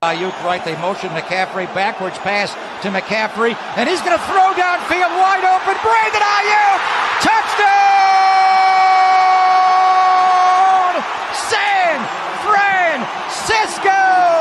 Ayuk right, they motion McCaffrey, backwards pass to McCaffrey, and he's going to throw downfield wide open. Brandon Ayuk, touchdown! San Francisco!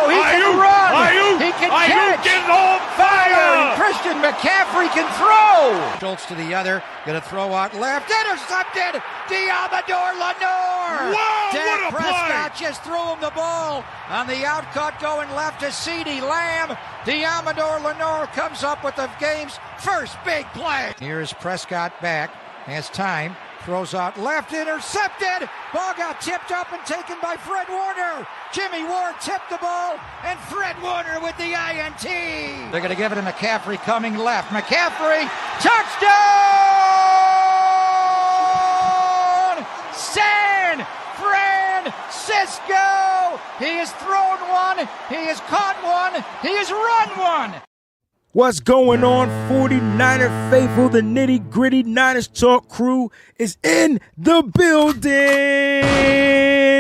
He can run, he can catch, is on fire! Christian McCaffrey can throw! Schultz to the other, going to throw out left, intercepted! Diamador Lenore! Whoa, Dak what a Prescott just threw him the ball on the outcut going left to CeeDee Lamb. Diamador Lenore comes up with the game's first big play. Here's Prescott back, has time, throws out left, intercepted. Ball got tipped up and taken by Fred Warner. Jimmy Ward tipped the ball, and Fred Warner with the INT. They're going to give it to McCaffrey coming left. McCaffrey, touchdown! San Francisco! He has thrown one, he has caught one, he has run one. What's going on, 49er faithful? The nitty gritty Niners Talk crew is in the building.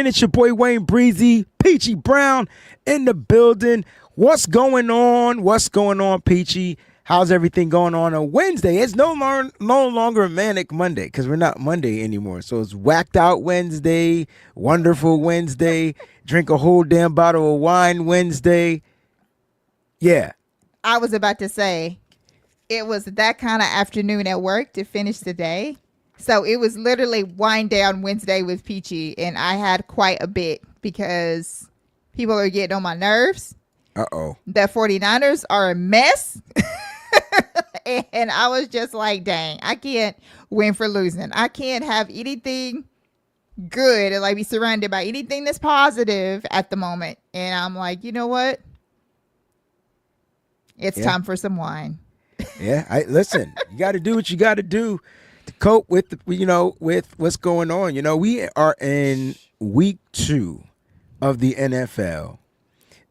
It's your boy Wayne Breezy, Peachy Brown in the building. What's going on? What's going on, Peachy? How's everything going on Wednesday? It's no longer Manic Monday because we're not Monday anymore. So it's Whacked Out Wednesday, Wonderful Wednesday, Drink a Whole Damn Bottle of Wine Wednesday. Yeah. I was about to say, it was that kind of afternoon at work to finish the day. So it was literally wind down Wednesday with Peachy, and I had quite a bit because people are getting on my nerves. Uh-oh. The 49ers are a mess. And I was just like, dang, I can't win for losing. I can't have anything good and like be surrounded by anything that's positive at the moment. And I'm like, you know what? It's time for some wine. Yeah, listen. You got to do what you got to do to cope with with what's going on. You know, we are in week 2 of the NFL,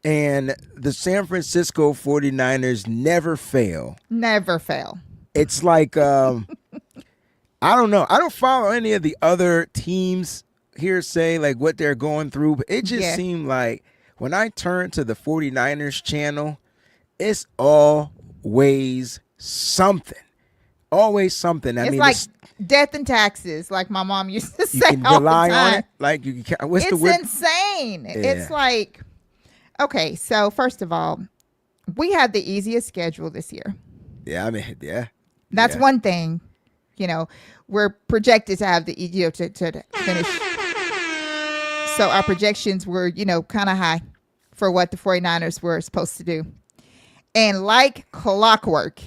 and the San Francisco 49ers never fail. Never fail. It's like I don't know. I don't follow any of the other teams here say like what they're going through, but it just seemed like when I turned to the 49ers channel, it's always something. Always something. It's like death and taxes, like my mom used to say. You can all rely the time. on it. Like you can. It's insane. Yeah. It's like, okay, so first of all, we had the easiest schedule this year. Yeah, I mean, yeah. That's one thing. You know, we're projected to have the to finish. So our projections were, kind of high for what the 49ers were supposed to do. And like clockwork,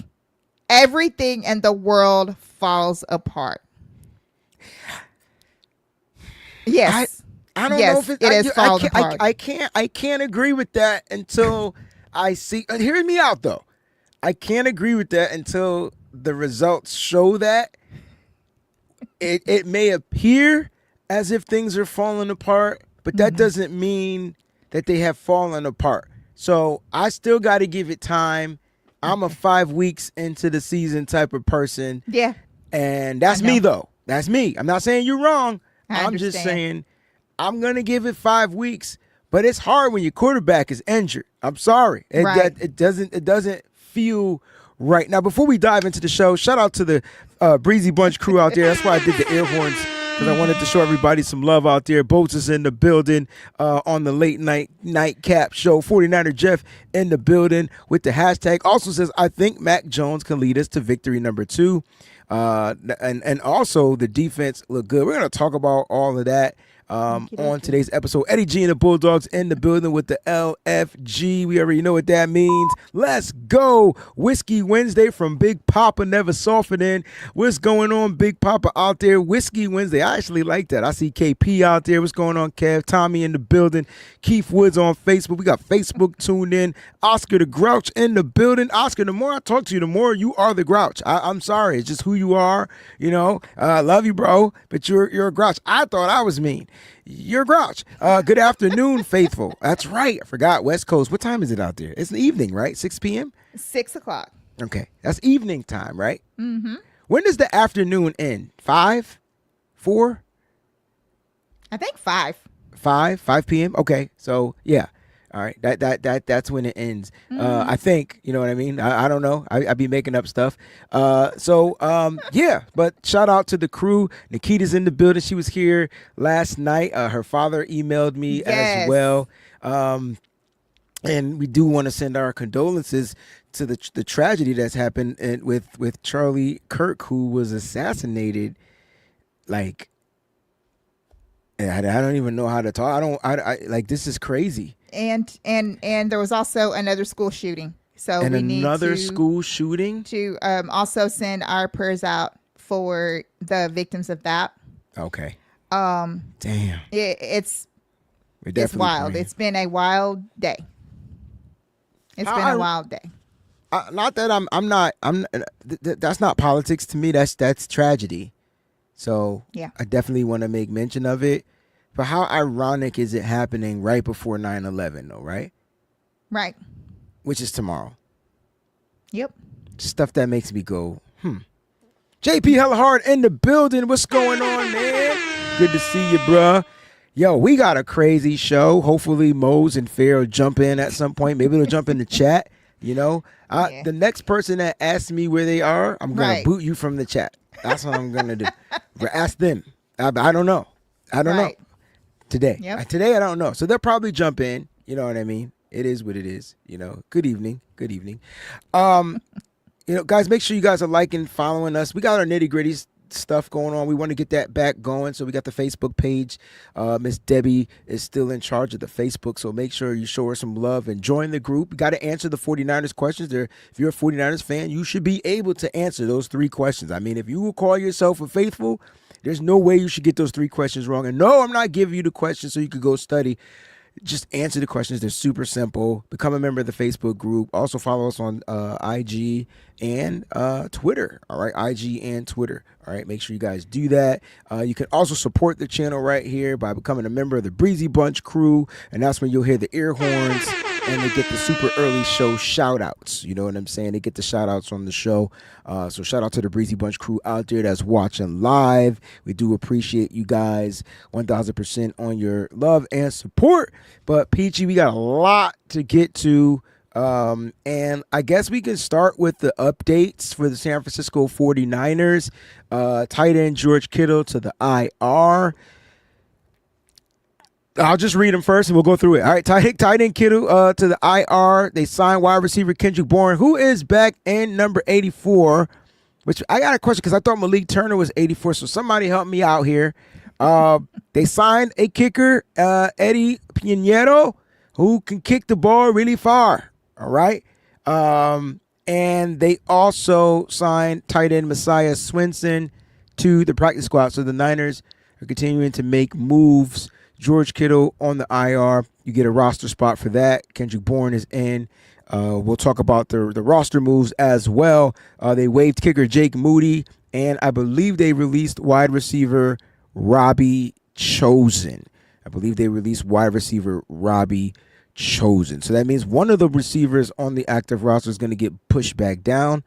everything in the world falls apart. Yes. I don't know if it is falling apart. I can't agree with that until I see. Hear me out though. I can't agree with that until the results show that. It may appear as if things are falling apart, but that doesn't mean that they have fallen apart. So I still got to give it time. I'm a 5 weeks into the season type of person. Yeah. And that's me, though. That's me. I'm not saying you're wrong. I'm understand. just saying I'm going to give it 5 weeks. But it's hard when your quarterback is injured. I'm sorry. It doesn't feel right. Now, before we dive into the show, shout out to the Breezy Bunch crew out there. That's why I did the air horns, because I wanted to show everybody some love out there. Boats is in the building on the late night nightcap show. 49er Jeff in the building with the hashtag. Also says, I think Mac Jones can lead us to victory number 2. And also the defense looked good. We're going to talk about all of that on today's episode. Eddie G and the Bulldogs in the building with the LFG. We already know what that means. Let's go. Whiskey Wednesday from Big Papa, never softening. What's going on, Big Papa out there? Whiskey Wednesday. I actually like that. I see KP out there. What's going on, Kev? Tommy in the building. Keith Woods on Facebook. We got Facebook tuned in. Oscar the Grouch in the building. Oscar, the more I talk to you, the more you are the Grouch. I'm sorry. It's just who you are. I love you, bro, but you're a Grouch. I thought I was mean. You're Grouch. Good afternoon, faithful. That's right. I forgot. West Coast. What time is it out there? It's the evening, right? 6 p.m.? 6 o'clock. Okay. That's evening time, right? Mm-hmm. When does the afternoon end? 5? 4? I think 5. 5 p.m.? Okay. So, yeah. All right, that's when it ends. I think, you know what I mean. I don't know. I be making up stuff. Yeah. But shout out to the crew. Nikita's in the building. She was here last night. Her father emailed me as well. And we do want to send our condolences to the tragedy that's happened with Charlie Kirk, who was assassinated. Like, I don't even know how to talk. I like, this is crazy. And there was also another school shooting. So and we need school shooting to also send our prayers out for the victims of that. Okay. Damn. It's wild. Praying. It's been a wild day. Wild day. Not that I'm not. That's not politics to me. That's tragedy. So yeah, I definitely want to make mention of it. But how ironic is it happening right before 9/11 though, right? Right. Which is tomorrow. Yep. Stuff that makes me go, JP hella hard in the building. What's going on, man? Good to see you, bruh. Yo, we got a crazy show. Hopefully Mose and Fair will jump in at some point. Maybe they'll jump in the chat. You know, the next person that asks me where they are, I'm going to boot you from the chat. That's what I'm going to do. Ask them. I don't know. I don't know. Today. Yep. Today, I don't know. So they'll probably jump in. You know what I mean? It is what it is. You know, good evening. Good evening. Guys, make sure you guys are liking, following us. We got our nitty gritty stuff going on. We want to get that back going. So we got the Facebook page. Miss Debbie is still in charge of the Facebook. So make sure you show her some love and join the group. You got to answer the 49ers questions. If you're a 49ers fan, you should be able to answer those 3 questions. I mean, if you will call yourself a faithful, there's no way you should get those 3 questions wrong. And no, I'm not giving you the questions so you could go study. Just answer the questions. They're super simple. Become a member of the Facebook group. Also follow us on IG and Twitter. All right, IG and Twitter. All right, make sure you guys do that. You can also support the channel right here by becoming a member of the Breezy Bunch crew, and that's when you'll hear the ear horns and they get the super early show shout outs. You know what I'm saying? They get the shout outs on the show. So shout out to the Breezy Bunch crew out there that's watching live. We do appreciate you guys 1000% on your love and support. But Peachy, we got a lot to get to. And I guess we can start with the updates for the San Francisco 49ers. Tight end George Kittle to the IR. I'll just read them first and we'll go through it. All right, tight end Kittle to the IR. They signed wide receiver Kendrick Bourne, who is back in number 84, which I got a question because I thought Malik Turner was 84, so somebody help me out here. They signed a kicker, Eddie Pinheiro, who can kick the ball really far. All right. And they also signed tight end Messiah Swinson to the practice squad. So the Niners are continuing to make moves. George Kittle on the IR. You get a roster spot for that. Kendrick Bourne is in. We'll talk about the roster moves as well. They waived kicker Jake Moody, and I believe they released wide receiver Robbie Chosen. So that means one of the receivers on the active roster is going to get pushed back down.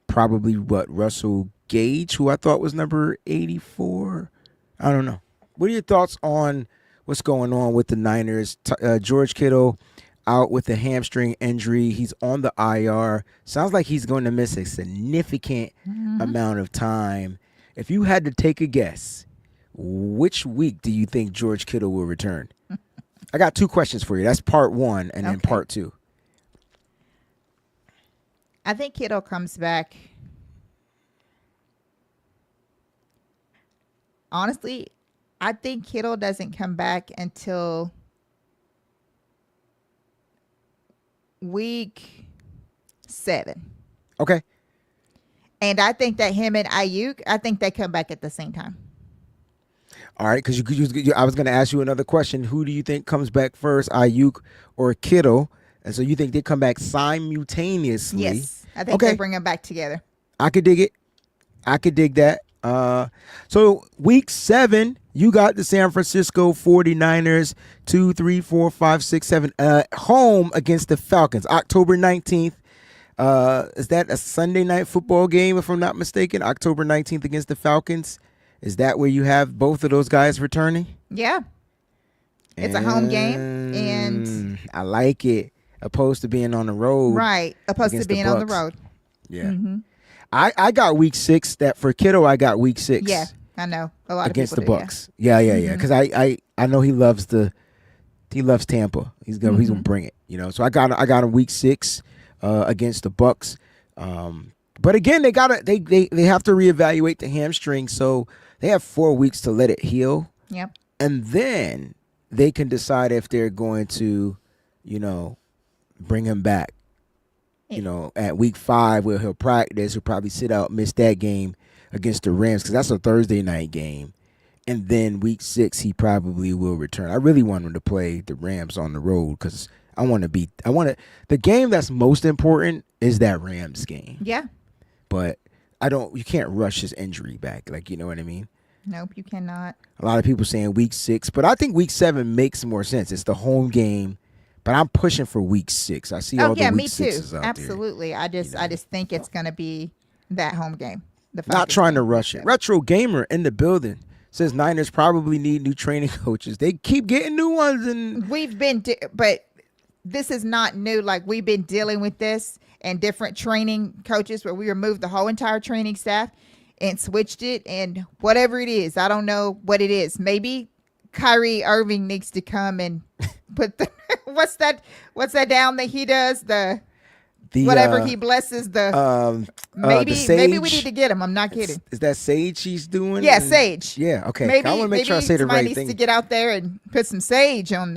Probably Russell Gage, who I thought was number 84. I don't know. What are your thoughts on what's going on with the Niners? George Kittle out with a hamstring injury. He's on the IR. Sounds like he's going to miss a significant amount of time. If you had to take a guess, which week do you think George Kittle will return? I got 2 questions for you. That's part 1 and then part 2. I think Kittle comes back. Honestly, I think Kittle doesn't come back until week 7. Okay. And I think that him and Ayuk, I think they come back at the same time. All right, because I was going to ask you another question. Who do you think comes back first, Ayuk or Kittle? And so you think they come back simultaneously? Yes, I think they bring them back together. I could dig it. I could dig that. So week 7, you got the San Francisco 49ers 2, 3, 4, 5, 6, 7 home against the Falcons, October 19th. Is that a Sunday night football game, if I'm not mistaken? October 19th against the Falcons. Is that where you have both of those guys returning? Yeah. It's a home game, and I like it. Opposed to being on the road. Right. Opposed to being on the road. Yeah. Mm-hmm. I got week 6. That for Kittle, I got week 6. Yeah, I know. A lot against of the people Bucks. Yeah. Because I know he loves Tampa. He's gonna bring it. So I got him week 6 against the Bucks. But again, they have to reevaluate the hamstring, so they have 4 weeks to let it heal. Yep. And then they can decide if they're going to, bring him back. At week 5 where he'll practice, he'll probably sit out, miss that game against the Rams because that's a Thursday night game. And then week 6, he probably will return. I really want him to play the Rams on the road because the game that's most important is that Rams game. Yeah. But you can't rush his injury back. You know what I mean? Nope, you cannot. A lot of people saying week 6, but I think week 7 makes more sense. It's the home game, but I'm pushing for week 6. I see all the week 6s out Absolutely. there. I just think it's going to be that home game. Not trying to rush it. Retro Gamer in the building says Niners probably need new training coaches. They keep getting new ones, and but this is not new. We've been dealing with this and different training coaches where we removed the whole entire training staff and switched it, and whatever it is, I don't know what it is. Maybe Kyrie Irving needs to come and put the what's that down that he does the whatever he blesses the maybe we need to get him. I'm not kidding. Is that sage he's doing? Yeah, sage. Yeah, okay. I want to make sure I say the right thing. Somebody needs to get out there and put some sage on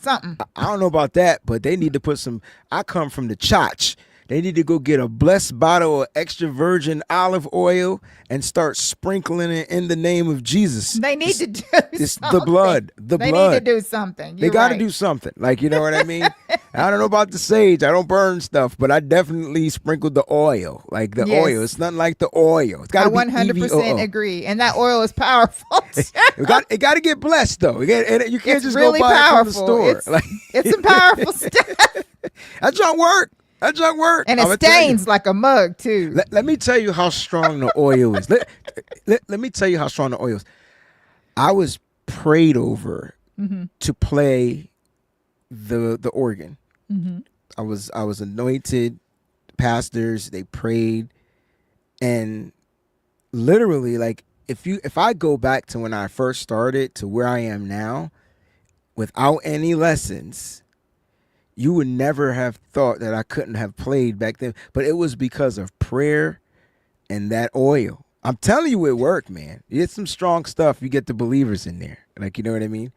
something. I don't know about that, but they need to put some. I come from the church. They need to go get a blessed bottle of extra virgin olive oil and start sprinkling it in the name of Jesus. They need to do something. The blood. They need to do something. They got to do something. You know what I mean? I don't know about the sage. I don't burn stuff, but I definitely sprinkled the oil. Oil. It's nothing like the oil. It's got to be 100% agree. And that oil is powerful. It got to get blessed, though. You can't just really go buy powerful. it from the store. It's some powerful stuff. That junk work. That junk work. And it stains like a mug, too. Let me tell you how strong the oil is. Let me tell you how strong the oil is. I was prayed over to play the organ. Mm-hmm. I was anointed. Pastors, they prayed. And literally, if I go back to when I first started to where I am now, without any lessons, you would never have thought that I couldn't have played back then. But it was because of prayer and that oil. I'm telling you, it worked, man. It's some strong stuff. You get the believers in there. You know what I mean?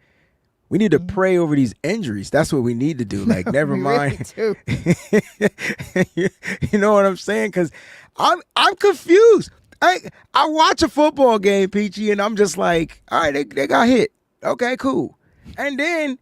We need to pray over these injuries. That's what we need to do. Never mind. Really you know what I'm saying? Because I'm confused. I watch a football game, Peachy, and I'm just like, all right, they got hit. Okay, cool. And then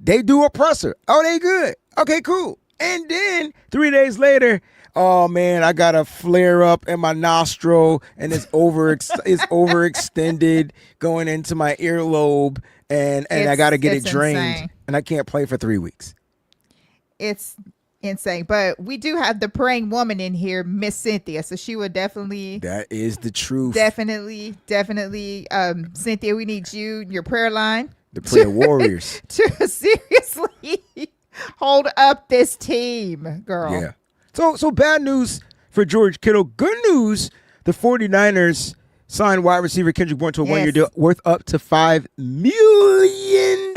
they do a presser. Oh, they good. Okay, cool. And then 3 days later, oh man, I got a flare up in my nostril, and it's overextended going into my earlobe, and I got to get it drained, insane. And I can't play for 3 weeks. It's insane. But we do have the praying woman in here, Miss Cynthia, so she would definitely. That is the truth. Definitely. Cynthia, we need you, your prayer line. The prayer warriors. To seriously hold up this team, girl. Yeah. So bad news for George Kittle. Good news, the 49ers signed wide receiver Kendrick Bourne to a one-year deal worth up to $5 million.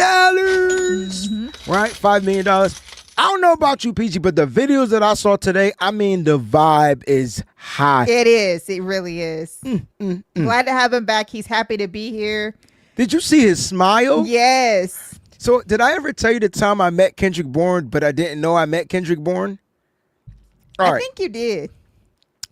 Right? $5 million. I don't know about you, PG, but the videos that I saw today, I mean, the vibe is high. It is. It really is. Glad to have him back. He's happy to be here. Did you see his smile? Yes. So did I ever tell you the time I met Kendrick Bourne, but I didn't know I met Kendrick Bourne? I think you did.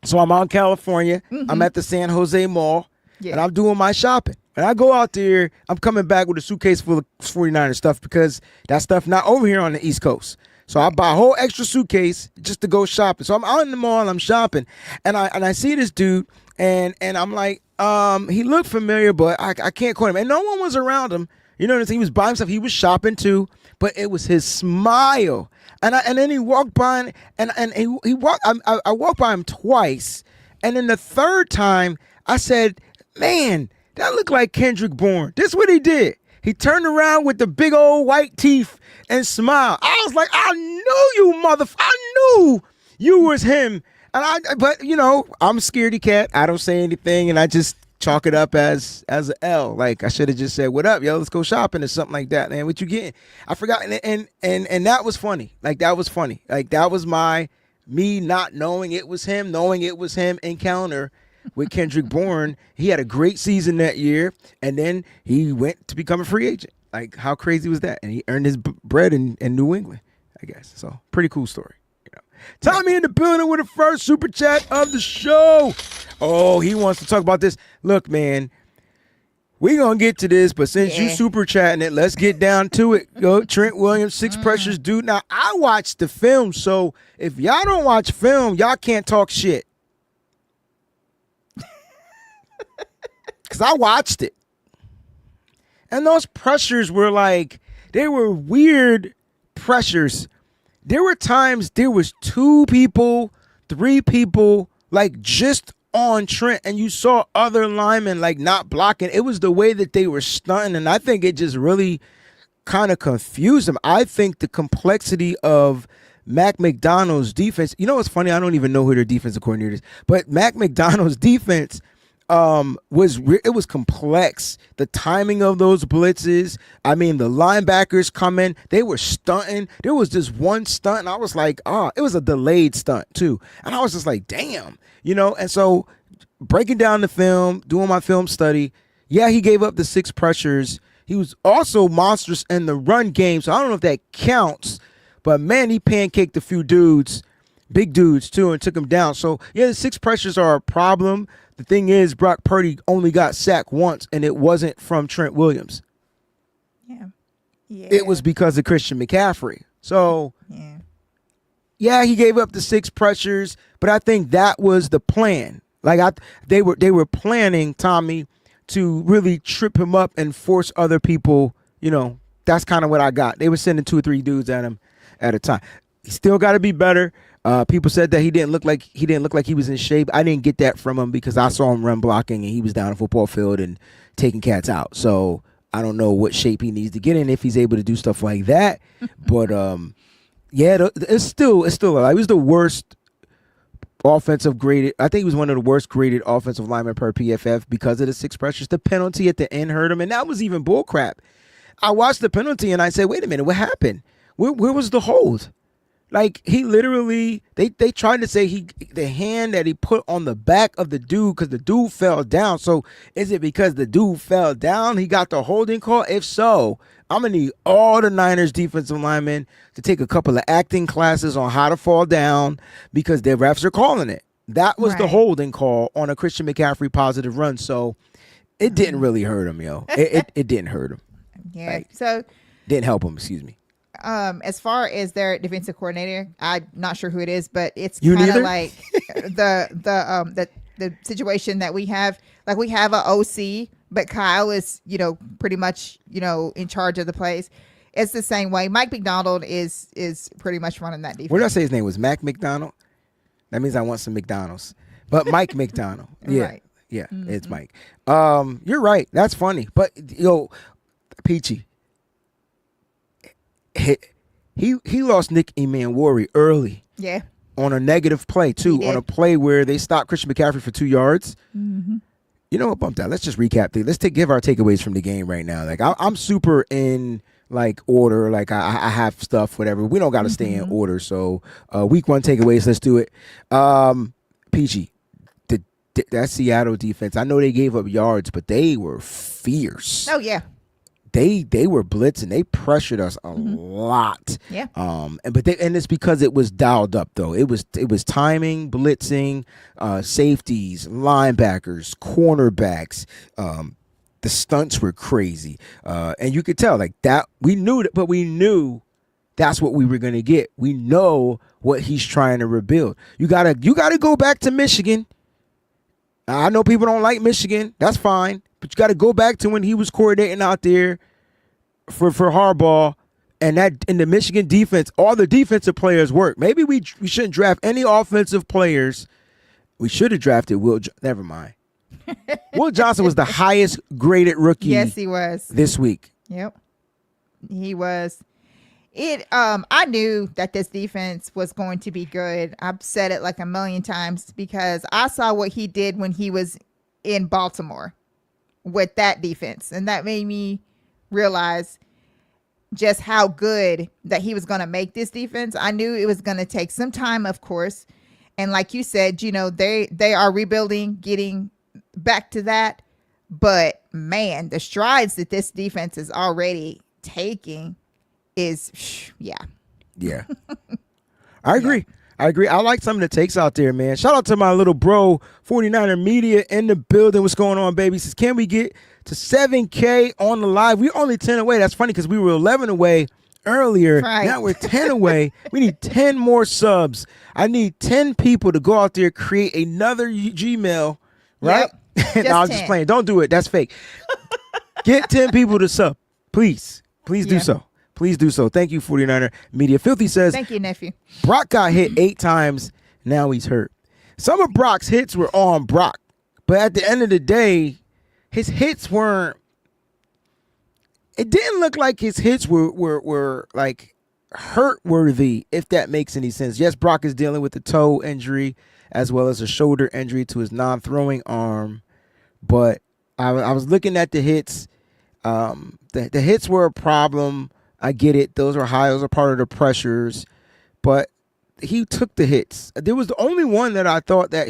So I'm out in California. I'm at the San Jose Mall, and I'm doing my shopping. And I go out there. I'm coming back with a suitcase full of 49er stuff because that stuff not over here on the East Coast. So I buy a whole extra suitcase just to go shopping. So I'm out in the mall and I'm shopping, and I see this dude, and I'm like, he looked familiar, but I can't quote him. And no one was around him. You know what I'm saying? He was by himself. He was shopping too, but it was his smile. And then he walked by, and he walked. I walked by him twice, and then the third time I said, "Man, that looked like Kendrick Bourne." This is what he did. He turned around with the big old white teeth and smiled. I was like, I knew you, I knew you was him. But you know, I'm a scaredy cat. I don't say anything, and I just chalk it up as an L. Like I should have just said, "What up, yo? Let's go shopping" or something like that. Man, what you getting? I forgot, and that was funny. Like that was funny. Like that was me not knowing it was him, knowing it was him encounter with Kendrick Bourne. He had a great season that year, and then he went to become a free agent. Like how crazy was that? And he earned his bread in New England, I guess. So pretty cool story. Tommy in the building with the first super chat of the show. Oh, he wants to talk about this. Look, man, we gonna get to this, but since you super chatting it, let's get down to it. Yo, Trent Williams, 6 pressures, dude. Now, I watched the film, so if y'all don't watch film, y'all can't talk shit. Because I watched it. And those pressures were like, they were weird pressures. There were times there was 2 people, 3 people, like just on Trent, and you saw other linemen like not blocking. It was the way that they were stunting, and I think it just really kind of confused them. I think the complexity of Mac McDonald's defense, you know what's funny? I don't even know who their defensive coordinator is, but Mac McDonald's defense was complex. The timing of those blitzes, I mean, the linebackers come in, they were stunting. There was this one stunt, and I was like, it was a delayed stunt too, and I was just like, damn, you know. And so breaking down the film, doing my film study, yeah, he gave up the 6 pressures. He was also monstrous in the run game, so I don't know if that counts, but man, he pancaked a few dudes, big dudes too, and took them down. So yeah, the 6 pressures are a problem. The thing is, Brock Purdy only got sacked once, and it wasn't from Trent Williams. Yeah. It was because of Christian McCaffrey. So, yeah, he gave up the 6 pressures, but I think that was the plan. Like they were planning, Tommy, to really trip him up and force other people. You know, that's kind of what I got. They were sending 2 or 3 dudes at him at a time. He still got to be better. People said that he didn't look like he was in shape. I didn't get that from him because I saw him run blocking and he was down the football field and taking cats out. So I don't know what shape he needs to get in if he's able to do stuff like that. But yeah, it's still he was the worst offensive graded. I think he was one of the worst graded offensive linemen per PFF because of the 6 pressures. The penalty at the end hurt him, and that was even bullcrap. I watched the penalty and I said, wait a minute, what happened? Where was the hold? Like, he literally, they tried to say the hand that he put on the back of the dude because the dude fell down. So is it because the dude fell down he got the holding call? If so, I'm going to need all the Niners defensive linemen to take a couple of acting classes on how to fall down because their refs are calling it. That was the holding call on a Christian McCaffrey positive run. So it didn't really hurt him, yo. It didn't hurt him. Yeah. Like, so didn't help him, excuse me. As far as their defensive coordinator, I'm not sure who it is, but it's kind of like the situation that we have. Like, we have an OC, but Kyle is, pretty much, in charge of the plays. It's the same way. Mike McDonald is pretty much running that defense. What did I say his name was? Mac McDonald? That means I want some McDonald's. But Mike McDonald. Yeah. Right. Yeah, It's Mike. You're right. That's funny. But, Peachy. He lost Nick Emmanwori early. Yeah. On a negative play, too. On a play where they stopped Christian McCaffrey for 2 yards. Mm-hmm. You know what? Bump that. Let's just recap. Give our takeaways from the game right now. Like, I'm super in, like, order. Like, I have stuff, whatever. We don't got to stay in order. So, week 1 takeaways. Let's do it. PG. That Seattle defense, I know they gave up yards, but they were fierce. Oh, yeah. They were blitzing. They pressured us a lot. Yeah. And it's because it was dialed up though. It was timing, blitzing, safeties, linebackers, cornerbacks. The stunts were crazy. And you could tell like that. We knew that, but we knew that's what we were gonna get. We know what he's trying to rebuild. You gotta go back to Michigan. I know people don't like Michigan. That's fine. But you got to go back to when he was coordinating out there for Harbaugh, and that in the Michigan defense, all the defensive players work. Maybe we shouldn't draft any offensive players. We should have drafted Will. Never mind. Will Johnson was the highest graded rookie. Yes, he was this week. Yep. He was. I knew that this defense was going to be good. I've said it like a million times because I saw what he did when he was in Baltimore with that defense. And that made me realize just how good that he was going to make this defense. I knew it was going to take some time, of course. And like you said, you know, they are rebuilding, getting back to that. But man, the strides that this defense is already taking is, yeah. I agree. I like some of the takes out there, man. Shout out to my little bro, 49er Media in the building. What's going on, baby? Says, can we get to 7K on the live? We're only 10 away. That's funny because we were 11 away earlier. Right. Now we're 10 away. We need 10 more subs. I need 10 people to go out there, create another Gmail, right? Yep. No, I'm just playing. Don't do it. That's fake. Get 10 people to sub. Please do so. Please do so. Thank you, 49er Media. Filthy says, thank you, nephew. Brock got hit 8 times. Now he's hurt. Some of Brock's hits were on Brock. But at the end of the day, his hits weren't. It didn't look like his hits were like hurt worthy, if that makes any sense. Yes, Brock is dealing with a toe injury as well as a shoulder injury to his non-throwing arm. But I was looking at the hits. The hits were a problem. I get it. Those are high. Those are part of the pressures. But he took the hits. There was the only one that I thought that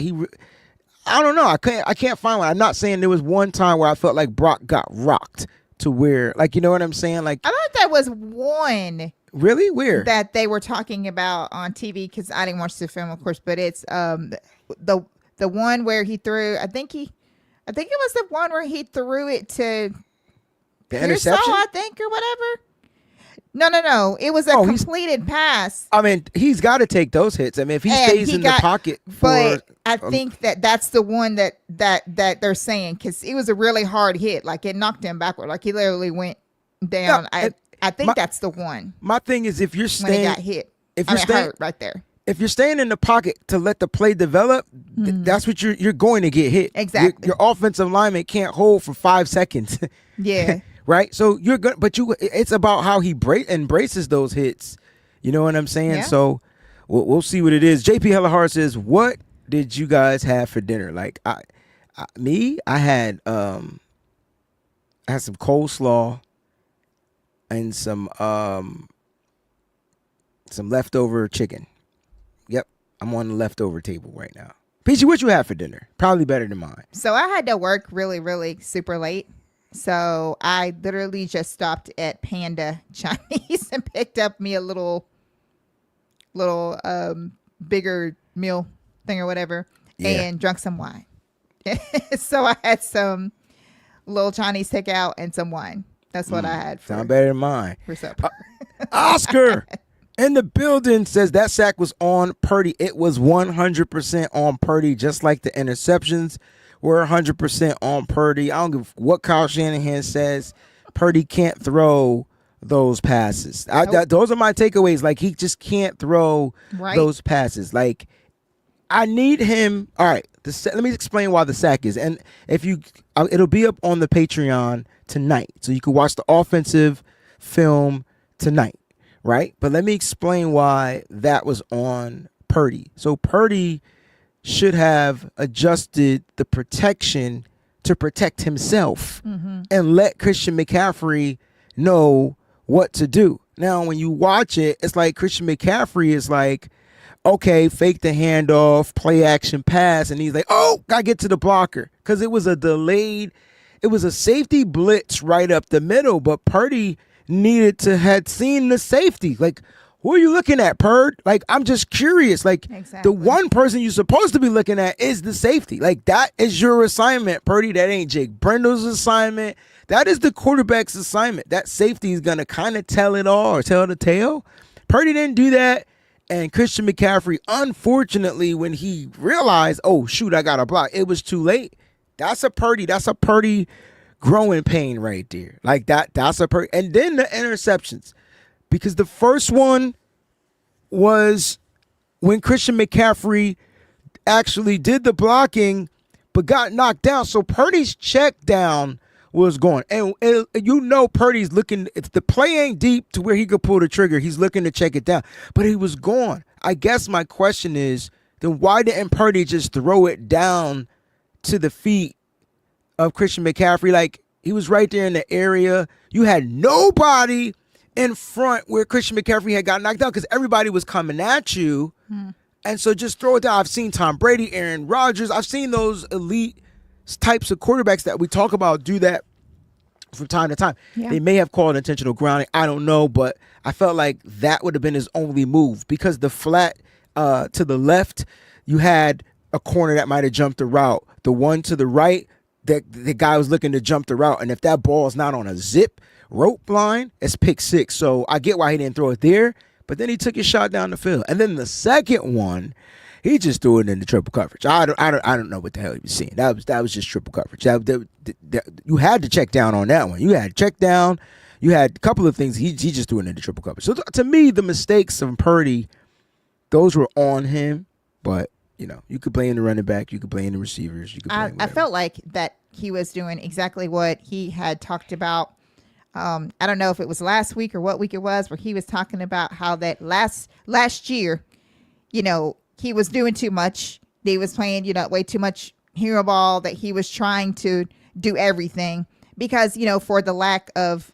I don't know. I can't find one. I'm not saying there was one time where I felt like Brock got rocked to where, like, you know what I'm saying? Like, I thought that was one. Really? Where? That they were talking about on TV because I didn't watch the film, of course. But it's the one where he threw. I think it was the one where he threw it to the interception, I think, or whatever. No. It was a completed pass. I mean, he's got to take those hits. I mean, if he stays in the pocket but I think that's the one that they're saying because it was a really hard hit. Like it knocked him backward. Like he literally went down. Yeah, I think that's the one. My thing is, if you're staying, when he got hit, if you're staying hurt right there. If you're staying in the pocket to let the play develop, that's what you're going to get hit. Exactly. Your offensive lineman can't hold for 5 seconds. Yeah. Right. So you're good, but it's about how he embraces those hits. You know what I'm saying? Yeah. So we'll see what it is. JP Hellahard says, "What did you guys have for dinner?" Like I had some coleslaw and some leftover chicken. Yep, I'm on the leftover table right now. Peachy, what you have for dinner? Probably better than mine. So I had to work really, really super late. So I literally just stopped at Panda Chinese and picked up me a little bigger meal thing or whatever, and drunk some wine. So I had some little Chinese takeout and some wine. That's what I had. Sound better than mine. For supper. Oscar in the building says that sack was on Purdy. It was 100% on Purdy, just like the interceptions were 100% on Purdy. I don't give what Kyle Shanahan says. Purdy can't throw those passes. Those are my takeaways. Like, he just can't throw those passes. Like, I need him. All right, let me explain why the sack is. And it'll be up on the Patreon tonight. So you can watch the offensive film tonight, right? But let me explain why that was on Purdy. So Purdy should have adjusted the protection to protect himself and let Christian McCaffrey know what to do. Now, when you watch it, it's like Christian McCaffrey is like, okay, fake the handoff, play action pass, and he's like, oh, gotta get to the blocker. Because it was a safety blitz right up the middle, but Purdy had seen the safety. Like, who are you looking at, Purd? Like, I'm just curious. Like, The one person you're supposed to be looking at is the safety. Like, that is your assignment, Purdy. That ain't Jake Brendel's assignment. That is the quarterback's assignment. That safety is going to kind of tell it all or tell the tale. Purdy didn't do that. And Christian McCaffrey, unfortunately, when he realized, oh, shoot, I got a block, it was too late. That's a Purdy growing pain right there. Like, that's a Purdy. And then the interceptions. Because the first one was when Christian McCaffrey actually did the blocking but got knocked down. So Purdy's check down was gone. And Purdy's looking, if the play ain't deep to where he could pull the trigger, he's looking to check it down. But he was gone. I guess my question is, then why didn't Purdy just throw it down to the feet of Christian McCaffrey? Like, he was right there in the area. You had nobody in front where Christian McCaffrey had got knocked out because everybody was coming at you. And so just throw it down. I've seen Tom Brady, Aaron Rodgers. I've seen those elite types of quarterbacks that we talk about do that from time to time. Yeah. They may have called intentional grounding. I don't know, but I felt like that would have been his only move because the flat to the left, you had a corner that might have jumped the route. The one to the right, the guy was looking to jump the route. And if that ball is not on a zip rope line, it's pick six. So I get why he didn't throw it there, but then he took his shot down the field. And then the second one, he just threw it into triple coverage. I don't know what the hell he was seeing. That was just triple coverage. You had to check down on that one. You had to check down. You had a couple of things. He just threw it into triple coverage. So to me, the mistakes of Purdy, those were on him. But you could blame the running back. You could blame the receivers. You could blame I felt like that he was doing exactly what he had talked about. I don't know if it was last week or what week it was, where he was talking about how that last year, he was doing too much. He was playing, way too much hero ball, that he was trying to do everything because, for the lack of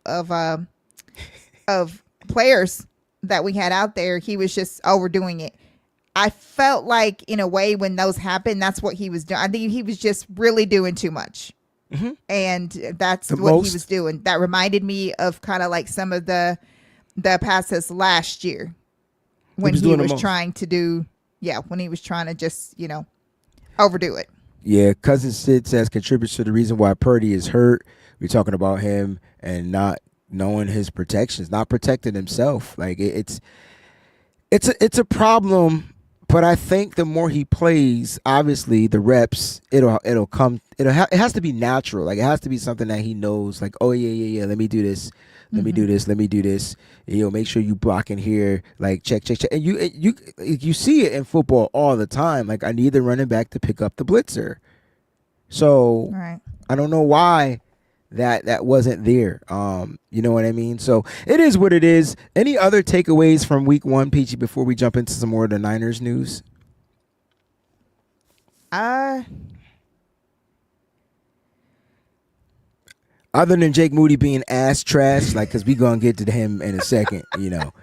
players that we had out there, he was just overdoing it. I felt like in a way when those happened, that's what he was doing. I think he was just really doing too much. Mm-hmm. And that's what he was doing. That reminded me of kind of like some of the passes last year when he was trying to do, when he was trying to just, overdo it. Yeah, Cousin Sid says contributes to the reason why Purdy is hurt. We're talking about him and not knowing his protections, not protecting himself. Like it's a problem. But I think the more he plays, obviously the reps, it'll come. It has to be natural. Like it has to be something that he knows. Like, oh yeah. Let me do this. Let me do this. Let me do this. Make sure you block in here. Like check. And you see it in football all the time. Like I need the running back to pick up the blitzer. So right. I don't know why that wasn't there. You know what I mean? So it is what it is. Any other takeaways from week one, Peachy, before we jump into some more of the Niners news? Other than Jake Moody being ass trash, like, because we going to get to him in a second, You know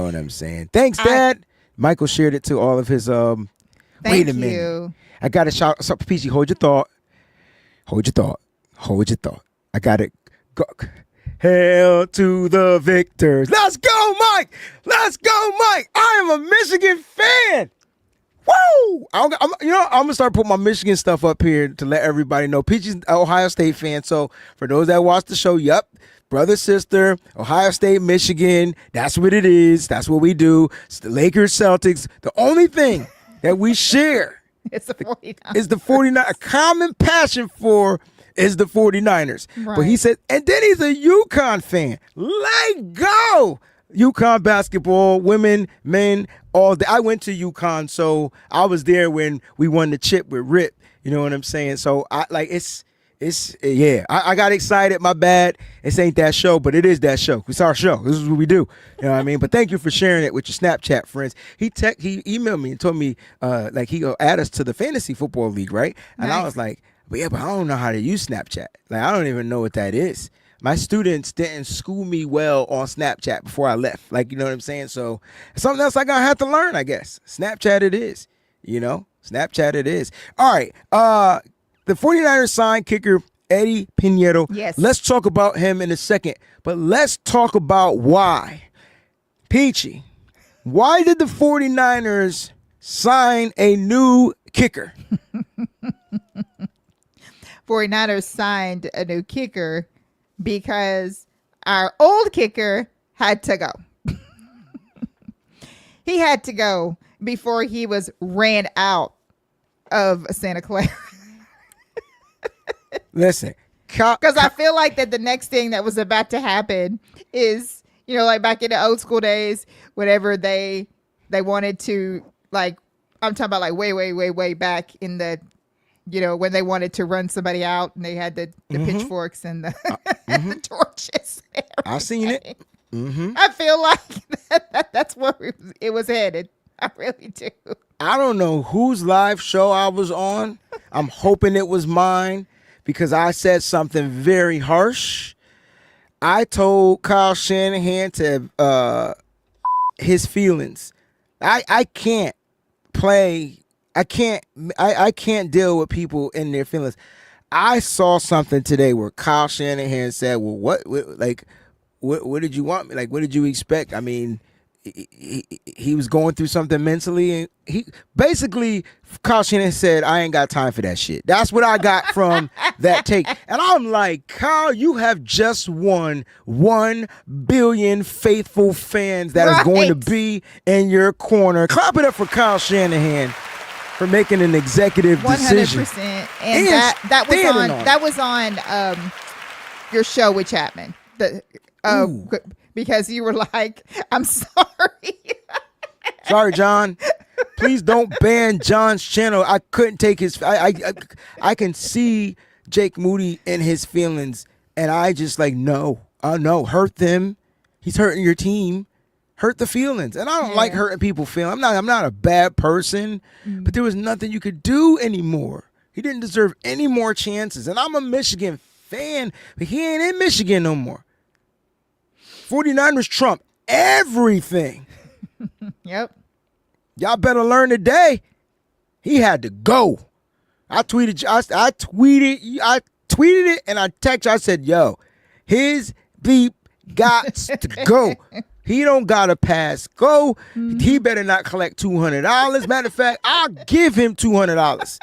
what I'm saying? Thanks, Dad. Michael shared it to all of his, wait a minute. I got to shout, so Peachy, hold your thought. I got it. Go. Hail to the victors. Let's go, Mike. I am a Michigan fan. Woo! I'm going to start putting my Michigan stuff up here to let everybody know. Peachy's an Ohio State fan. So for those that watch the show, brother, sister, Ohio State, Michigan. That's what it is. That's what we do. It's the Lakers, Celtics. The only thing that we share it's the 49ers. Is the 49ers. A common passion for is the 49ers. Right. But he said, and then he's a UConn fan. Let go. UConn basketball, women, men, all day. I went to UConn, so I was there when we won the chip with Rip. You know what I'm saying? So I got excited. My bad. This ain't that show, but it is that show. It's our show. This is what we do. You know what I mean? But thank you for sharing it with your Snapchat friends. He emailed me and told me he'll add us to the fantasy football league, right? And nice. I was like, but I don't know how to use Snapchat. Like I don't even know what that is. My students didn't school me well on Snapchat before I left. Like, you know what I'm saying? So something else I gotta have to learn, I guess. Snapchat it is. Snapchat it is. All right. The 49ers signed kicker Eddie Piñeiro. Yes. Let's talk about him in a second. But let's talk about why. Peachy, why did the 49ers sign a new kicker? 49ers signed a new kicker because our old kicker had to go. He had to go before he was ran out of Santa Clara. Listen, because I feel like that the next thing that was about to happen is, like back in the old school days, whenever they wanted to, like, I'm talking about like way back in the when they wanted to run somebody out and they had the pitchforks and the, the torches. I seen it. Mm-hmm. I feel like that's where it was headed. I really do. I don't know whose live show I was on. I'm hoping it was mine because I said something very harsh. I told Kyle Shanahan to his feelings. I can't play. I can't deal with people in their feelings. I saw something today where Kyle Shanahan said, "Well, what did you want me? Like, what did you expect?" I mean, he was going through something mentally, and he basically, Kyle Shanahan said, "I ain't got time for that shit." That's what I got from that take. And I'm like, Kyle, you have just won 1 billion faithful fans that is going to be in your corner. Clap it up for Kyle Shanahan for making an executive decision. 100%. And that was on your show with Chapman. Because you were like, I'm sorry. Sorry, John. Please don't ban John's channel. I couldn't take his. I can see Jake Moody in his feelings, and I just like no, hurt them. He's hurting your team. Hurt the feelings, and I don't like hurting people feelings. I'm not a bad person, but there was nothing you could do anymore. He didn't deserve any more chances, and I'm a Michigan fan, but he ain't in Michigan no more. 49ers trump everything. Yep. Y'all better learn today. He had to go. I tweeted it, and I texted you. I said, "Yo, his beep got to go. He don't got a pass. Go. He better not collect $200. Matter of fact, I'll give him $200.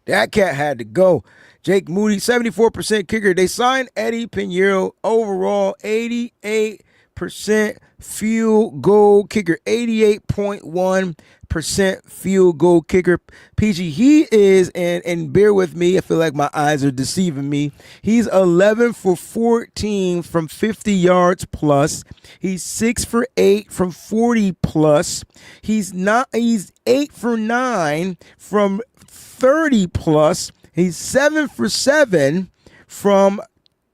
That cat had to go." Jake Moody, 74% kicker. They signed Eddie Pinheiro, overall 88% field goal kicker, 88.1% field goal kicker. PG, he is, and bear with me, I feel like my eyes are deceiving me. He's 11 for 14 from 50 yards plus. He's 6 for 8 from 40 plus. He's 8 for 9 from 30 plus. He's 7 for 7 from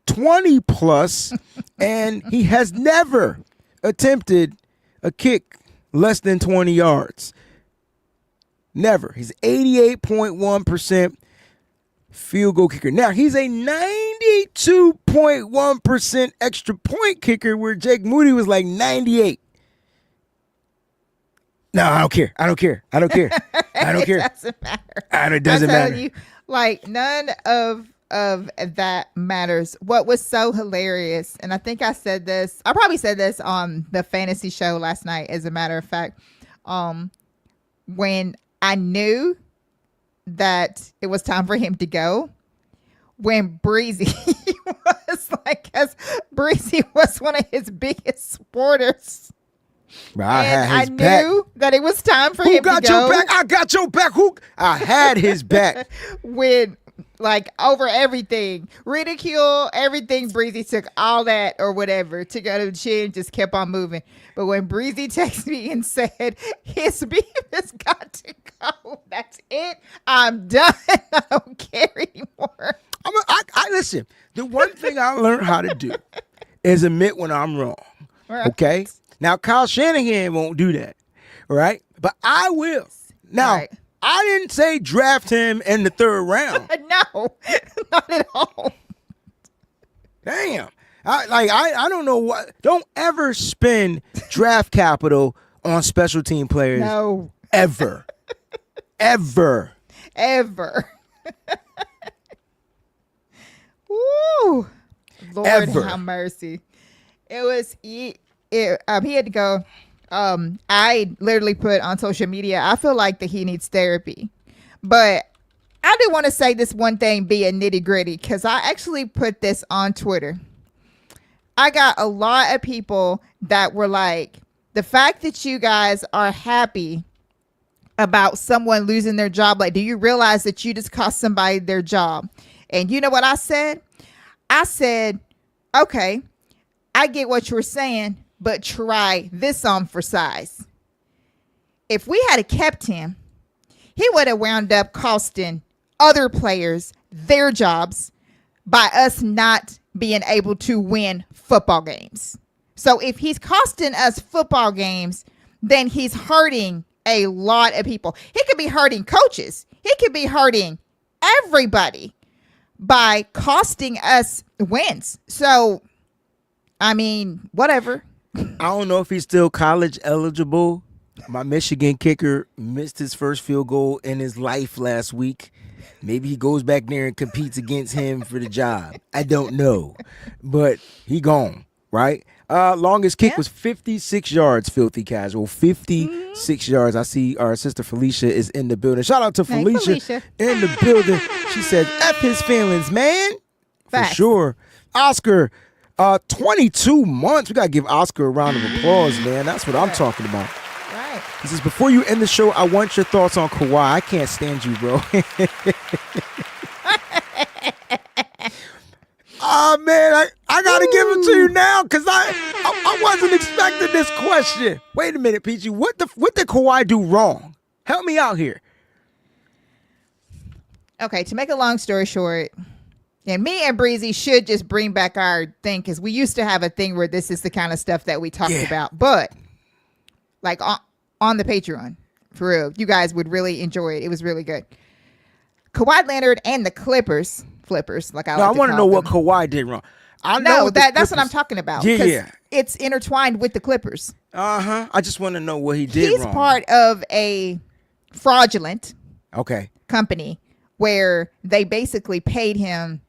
20 plus, and he has never attempted a kick less than 20 yards. Never. He's 88.1% field goal kicker. Now, he's a 92.1% extra point kicker where Jake Moody was like 98. No, I don't care. I don't care. I don't care. I don't care. It doesn't matter. It doesn't matter. You, like, none of that matters. What was so hilarious, and I think I probably said this on the fantasy show last night, as a matter of fact, when I knew that it was time for him to go, when Breezy was like, because Breezy was one of his biggest supporters. I knew that it was time for him to go. Who got your back? I got your back. I had his back. When, like, over everything, ridicule, everything, Breezy took all that or whatever to go to the chin, just kept on moving. But when Breezy texted me and said, his beef has got to go, that's it. I'm done. I don't care anymore. I listen, the one thing I learned how to do is admit when I'm wrong. Right. Okay? Now, Kyle Shanahan won't do that, right? But I will. Now, right. I didn't say draft him in the 3rd round. No, not at all. Damn. I don't know what. Don't ever spend draft capital on special team players. No. Ever. Ever. Ever. Woo. Lord Ever. have mercy. It was... he had to go. I literally put on social media, I feel like that he needs therapy. But I do want to say this one thing, being nitty gritty, because I actually put this on Twitter. I got a lot of people that were like, the fact that you guys are happy about someone losing their job, like, do you realize that you just cost somebody their job? And you know what I said? I said, okay, I get what you were saying, but try this on for size. If we had kept him, he would have wound up costing other players their jobs by us not being able to win football games. So if he's costing us football games, then he's hurting a lot of people. He could be hurting coaches. He could be hurting everybody by costing us wins. So, I mean, whatever. I don't know if he's still college eligible. My Michigan kicker missed his first field goal in his life last week. Maybe he goes back there and competes against him for the job. I don't know. But he gone, right? Longest kick was 56 yards, Filthy Casual. 56 yards. I see our sister Felicia is in the building. Shout out to Felicia in the building. She said, F his feelings, man. Facts. For sure. Oscar, 22 months. We got to give Oscar a round of applause, man. That's what I'm talking about. Right. He says, before you end the show, I want your thoughts on Kawhi. I can't stand you, bro. Oh, man, I got to give it to you now because I wasn't expecting this question. Wait a minute, Peachy. What did Kawhi do wrong? Help me out here. Okay, to make a long story short, and me and Breezy should just bring back our thing because we used to have a thing where this is the kind of stuff that we talked about. But, like, on the Patreon, for real, you guys would really enjoy it. It was really good. Kawhi Leonard and the Flippers, like I want to know what Kawhi did wrong. That's what I'm talking about. Yeah. It's intertwined with the Clippers. I just want to know what he did He's wrong. part of a fraudulent company where they basically paid him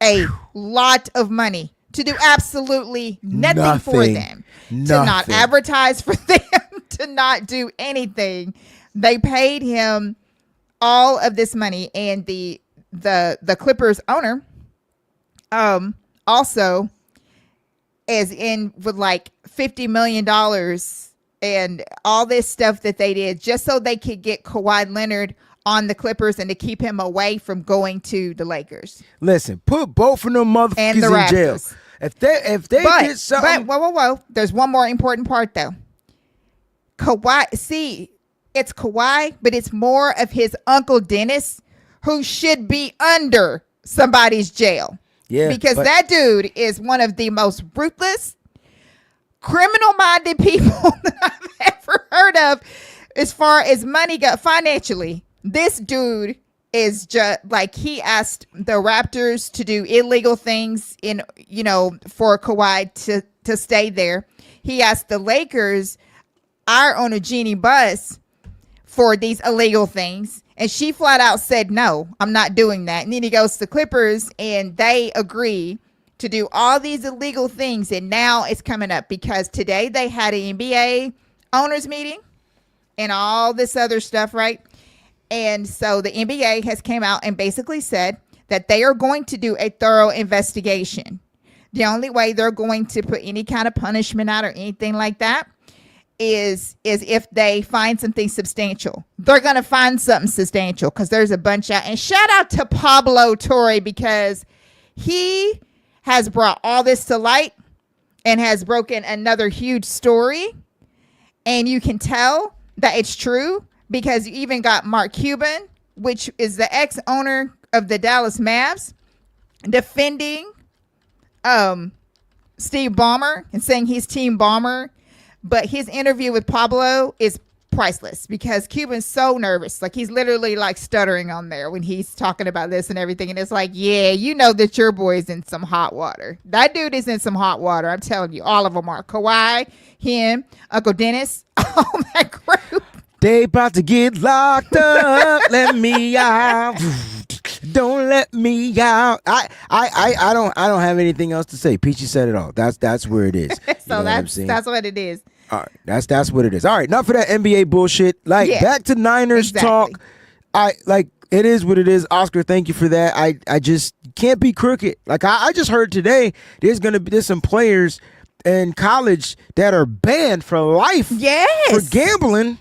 a lot of money to do absolutely nothing for them, to not advertise for them, to not do anything. They paid him all of this money, and the Clippers owner also is in with like $50 million and all this stuff that they did just so they could get Kawhi Leonard on the Clippers and to keep him away from going to the Lakers. Listen, put both of them motherfuckers and the in jail. Raptors. If they did something. But whoa. There's one more important part though. Kawhi, it's Kawhi, but it's more of his Uncle Dennis who should be under somebody's jail. Yeah. Because that dude is one of the most ruthless, criminal-minded people that I've ever heard of as far as money go financially. This dude is just like, he asked the Raptors to do illegal things for Kawhi to stay there. He asked the Lakers, our owner Jeannie Buss, for these illegal things, and she flat out said, no, I'm not doing that. And then he goes to the Clippers and they agree to do all these illegal things. And now it's coming up because today they had an NBA owners meeting and all this other stuff, right? And so the NBA has came out and basically said that they are going to do a thorough investigation. The only way they're going to put any kind of punishment out or anything like that is if they find something substantial. They're going to find something substantial because there's a bunch out. And shout out to Pablo Torre because he has brought all this to light and has broken another huge story. And you can tell that it's true because you even got Mark Cuban, which is the ex-owner of the Dallas Mavs, defending Steve Ballmer and saying he's Team Ballmer. But his interview with Pablo is priceless because Cuban's so nervous. Like, he's literally like stuttering on there when he's talking about this and everything. And it's like, yeah, you know that your boy's in some hot water. That dude is in some hot water. I'm telling you, all of them are. Kawhi, him, Uncle Dennis, all that group. They about to get locked up. Let me out. Don't let me out. I don't have anything else to say. Peachy said it all. That's where it is. So that's what it is. All right, that's what it is. All right, enough of that NBA bullshit. Back to Niners talk. It is what it is. Oscar, thank you for that. I just can't be crooked. Like I just heard today, there's some players in college that are banned for life. Yes. For gambling.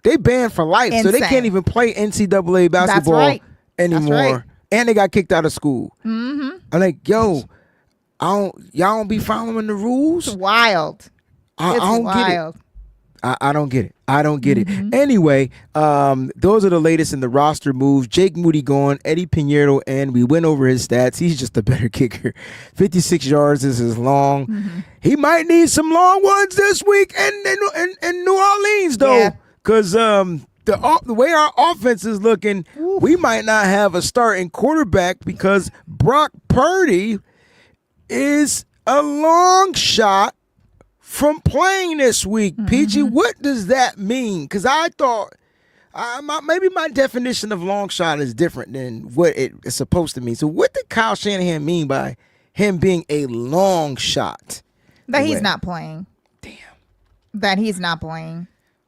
They banned for life. Insane. So they can't even play NCAA basketball anymore. Right. And they got kicked out of school. Mm-hmm. I'm like, yo, y'all don't be following the rules? It's wild. I don't get it. I don't get it. I don't get it. Anyway, those are the latest in the roster moves. Jake Moody gone, Eddie Pinheiro, and we went over his stats. He's just a better kicker. 56 yards is his long. He might need some long ones this week in New Orleans, though, because the way our offense is looking, we might not have a starting quarterback because Brock Purdy is a long shot from playing this week. PG, what does that mean? Because I thought maybe my definition of long shot is different than what it is supposed to mean. So what did Kyle Shanahan mean by him being a long shot? That he's not playing. Damn. That he's not playing.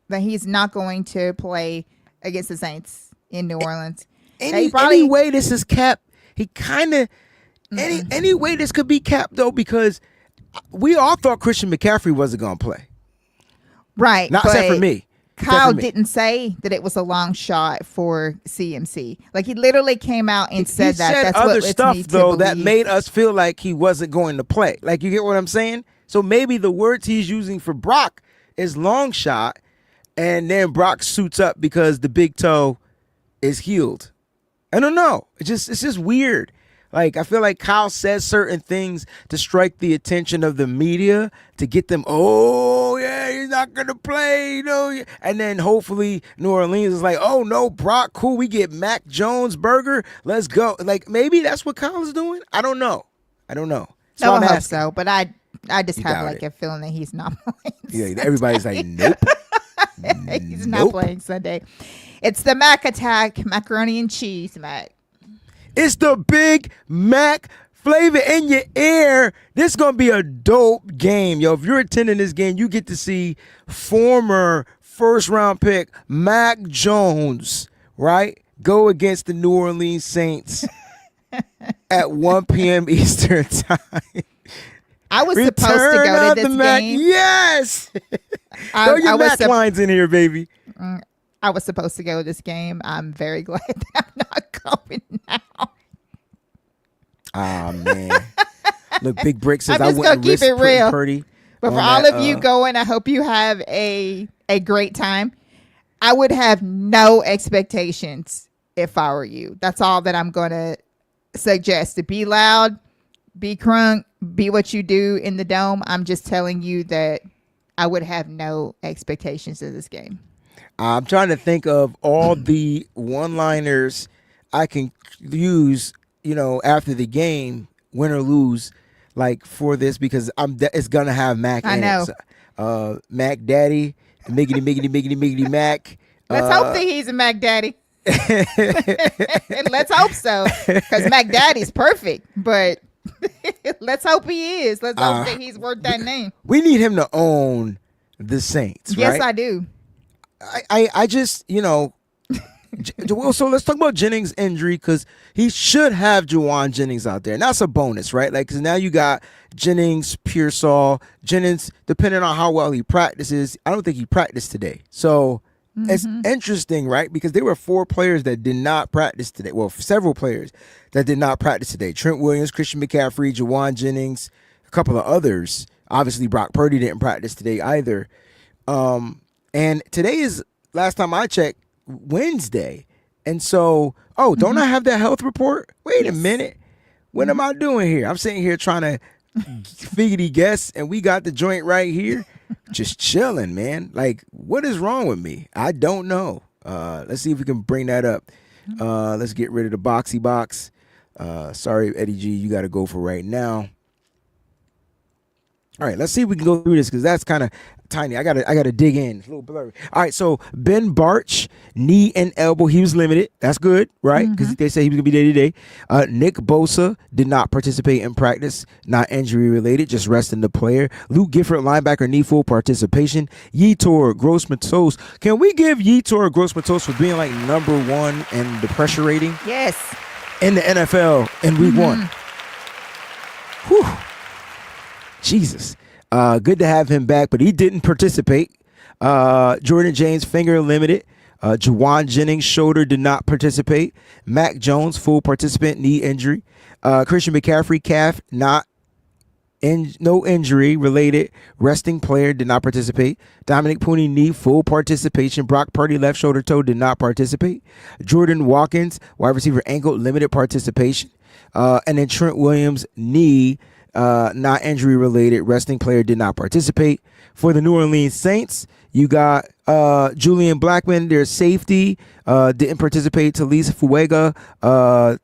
That he's not going to play against the Saints in New Orleans. Any way this is capped, he kind of any way this could be capped, though, because we all thought Christian McCaffrey wasn't going to play. Right. Not except for me. Kyle didn't say that it was a long shot for CMC. Like, he literally came out and said that. Said that's other what stuff, me to though, that believe. made us feel like he wasn't going to play. Like, you get what I'm saying? So maybe the words he's using for Brock is long shot, and then Brock suits up because the big toe is healed. I don't know. It's just weird. Like, I feel like Kyle says certain things to strike the attention of the media to get them, oh, yeah, he's not going to play, you know. And then hopefully New Orleans is like, oh, no, Brock, cool, we get Mac Jones burger. Let's go. Like, maybe that's what Kyle is doing. I don't know. So I hope so, but I just have like a feeling that he's not playing. Yeah, everybody's like, nope. He's not playing Sunday. It's the Mac attack, macaroni and cheese, Mac. It's the Big Mac flavor in your ear. This is going to be a dope game, yo. If you're attending this game, you get to see former first-round pick Mac Jones, right, go against the New Orleans Saints at 1 p.m. Eastern time. I was supposed to go to this game. Yes. Throw your Mac lines in here, baby. I was supposed to go to this game. I'm very glad that I'm not going now. Oh, man. Look, Big Brick says I'm just I wouldn't gonna keep risk it real. Purdy. But for all of you going, I hope you have a great time. I would have no expectations if I were you. That's all that I'm going to suggest. To be loud, be crunk, be what you do in the dome. I'm just telling you that I would have no expectations of this game. I'm trying to think of all the one-liners I can use, you know, after the game, win or lose, like for this, because it's gonna have Mac in it. So, Mac Daddy, miggity Mac. Let's hope that he's a Mac Daddy. Let's hope so, because Mac Daddy's perfect. But let's hope he is. Let's hope that he's worth that name. We need him to own the Saints. Yes, right? I do. I just, you know, so let's talk about Jennings' injury, because he should have Juwan Jennings out there. And that's a bonus, right? Like, because now you got Jennings, Pearsall, Jennings, depending on how well he practices. I don't think he practiced today. So it's interesting, right? Because there were 4 players that did not practice today. Well, several players that did not practice today. Trent Williams, Christian McCaffrey, Juwan Jennings, a couple of others. Obviously, Brock Purdy didn't practice today either. And today is, last time I checked, Wednesday. And so, don't I have that health report? Wait a minute. What am I doing here? I'm sitting here trying to figgy guess, and we got the joint right here. Just chilling, man. Like, what is wrong with me? I don't know. Let's see if we can bring that up. Let's get rid of the boxy box. Sorry, Eddie G, you got to go for right now. All right, let's see if we can go through this, because that's kind of tiny. I gotta dig in. It's a little blurry. All right, so Ben Barch, knee and elbow, he was limited. That's good, right? Because they say he was gonna be day to day. Nick Bosa did not participate in practice, not injury related, just resting the player. Luke Gifford, linebacker, knee full participation. Yetur Gross-Matos. Can we give Yetur Gross-Matos for being like number 1 in the pressure rating? Yes. In the NFL in week 1. Whew. Jesus. Good to have him back, but he didn't participate. Jordan James, finger limited. Juwan Jennings, shoulder, did not participate. Mac Jones, full participant, knee injury. Christian McCaffrey, calf, not No injury related resting player did not participate. Dominic Pooney knee full participation. Brock Purdy left shoulder toe did not participate. Jordan Watkins wide receiver ankle limited participation. And then Trent Williams knee not injury related resting player did not participate. For the New Orleans Saints, you got Julian Blackman, their safety, didn't participate. Talise Fuega,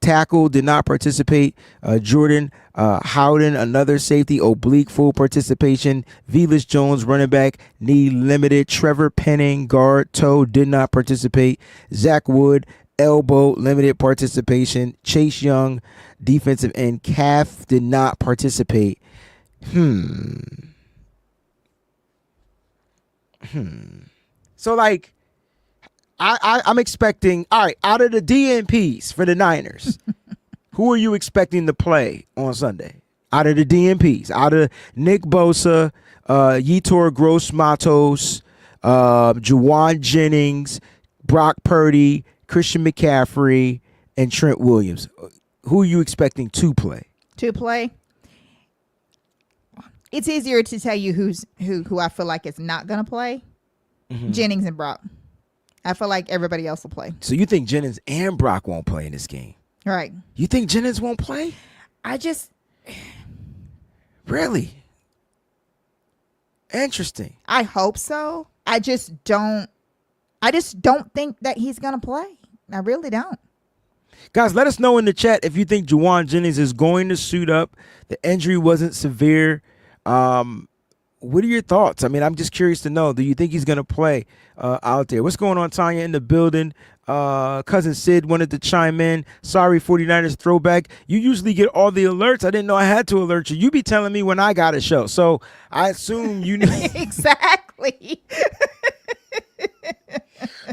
tackle, did not participate. Jordan Howden, another safety, oblique, full participation. Velus Jones, running back, knee limited. Trevor Penning, guard, toe, did not participate. Zach Wood, elbow, limited participation. Chase Young, defensive end, calf, did not participate. So, like, I'm expecting, all right, out of the DNPs for the Niners, who are you expecting to play on Sunday? Out of the DNPs, out of Nick Bosa, Yetur Gross-Matos, Juwan Jennings, Brock Purdy, Christian McCaffrey, and Trent Williams. Who are you expecting to play? To play? It's easier to tell you who I feel like is not going to play. Jennings and Brock. I feel like everybody else will play. So you think Jennings and Brock won't play in this game? Right. You think Jennings won't play? Really? Interesting. I hope so. I just don't think that he's going to play. I really don't. Guys, let us know in the chat if you think Juwan Jennings is going to suit up. The injury wasn't severe. What are your thoughts? I mean, I'm just curious to know. Do you think he's going to play out there? What's going on, Tanya, in the building? Cousin Sid wanted to chime in. Sorry, 49ers throwback. You usually get all the alerts. I didn't know I had to alert you. You be telling me when I got a show. So I assume you know. Exactly.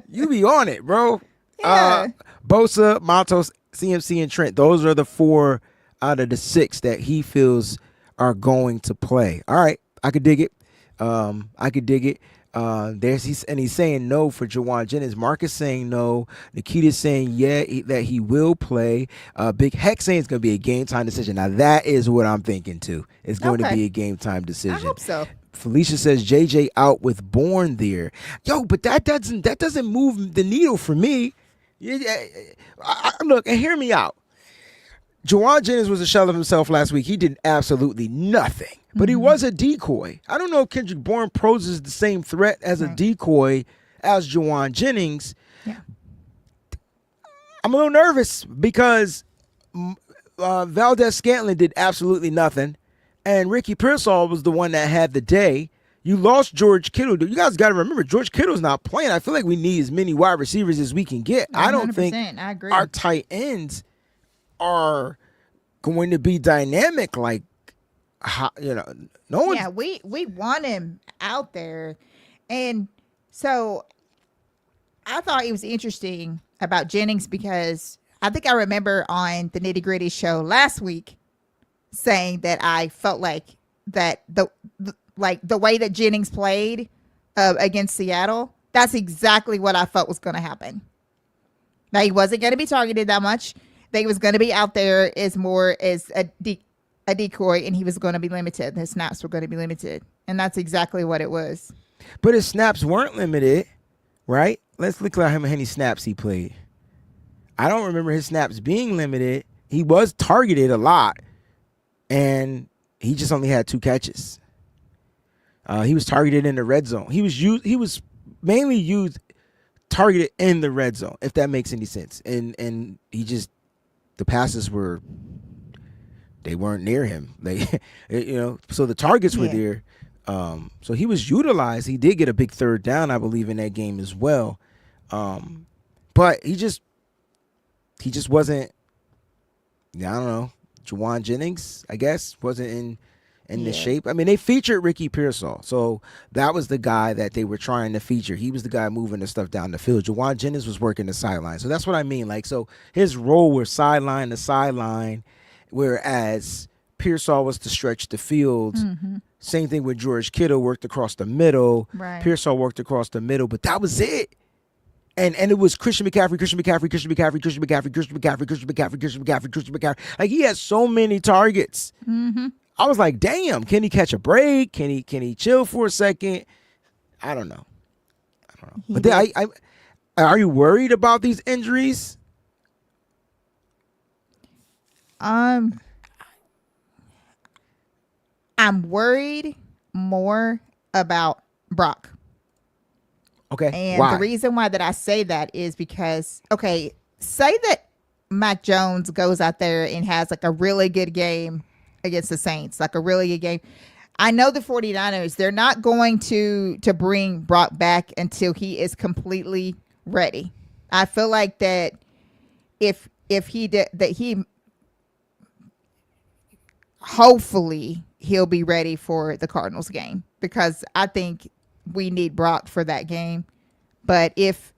You be on it, bro. Yeah. Bosa, Matos, CMC, and Trent. Those are the 4 out of the 6 that he feels are going to play. All right. I could dig it. He's saying no for Juwan Jennings. Marcus saying no. Nikita's saying that he will play. Big Heck saying it's going to be a game time decision. Now that is what I'm thinking too. It's going to be a game time decision. I hope so. Felicia says JJ out with Bourne there. Yo, but that doesn't move the needle for me. Look, and hear me out. Juwan Jennings was a shell of himself last week. He did absolutely nothing, but he was a decoy. I don't know if Kendrick Bourne poses the same threat as a decoy as Juwan Jennings. Yeah. I'm a little nervous because Valdez Scantling did absolutely nothing, and Ricky Pearsall was the one that had the day. You lost George Kittle. You guys got to remember, George Kittle's not playing. I feel like we need as many wide receivers as we can get. I don't think I agree. our tight ends are going to be dynamic like, no one. Yeah, we want him out there. And so I thought it was interesting about Jennings because I think I remember on the Nitty Gritty show last week saying that I felt like that the way that Jennings played against Seattle, that's exactly what I felt was going to happen. Now, he wasn't going to be targeted that much. That he was going to be out there as more as a decoy, and he was going to be limited. His snaps were going to be limited, and that's exactly what it was. But his snaps weren't limited, right? Let's look at how many snaps he played. I don't remember his snaps being limited. He was targeted a lot, and he just only had 2 catches. He was targeted in the red zone. He was mainly used targeted in the red zone, if that makes any sense. And he just, the passes they weren't near him. So the targets were there. So he was utilized. He did get a big 3rd down, I believe, in that game as well. But he just wasn't, I don't know, Juwan Jennings, I guess, wasn't in the shape. I mean, they featured Ricky Pearsall, so that was the guy that they were trying to feature. He was the guy moving the stuff down the field. Juwan Jennings was working the sideline, so that's what I mean. Like, so his role was sideline to sideline, whereas Pearsall was to stretch the field. Same thing with George Kittle, worked across the middle. Right. Pearsall worked across the middle, but that was it. And it was Christian McCaffrey. Like, he had so many targets. I was like, damn, can he catch a break? Can he chill for a second? I don't know. But then are you worried about these injuries? I'm worried more about Brock. Okay. And why? the reason why that I say that is because, okay, say that Mac Jones goes out there and has like a really good game against the Saints, like a really good game. I know the 49ers, they're not going to bring Brock back until he is completely ready. I feel like that if he did that, he hopefully he'll be ready for the Cardinals game, because I think we need Brock for that game. But if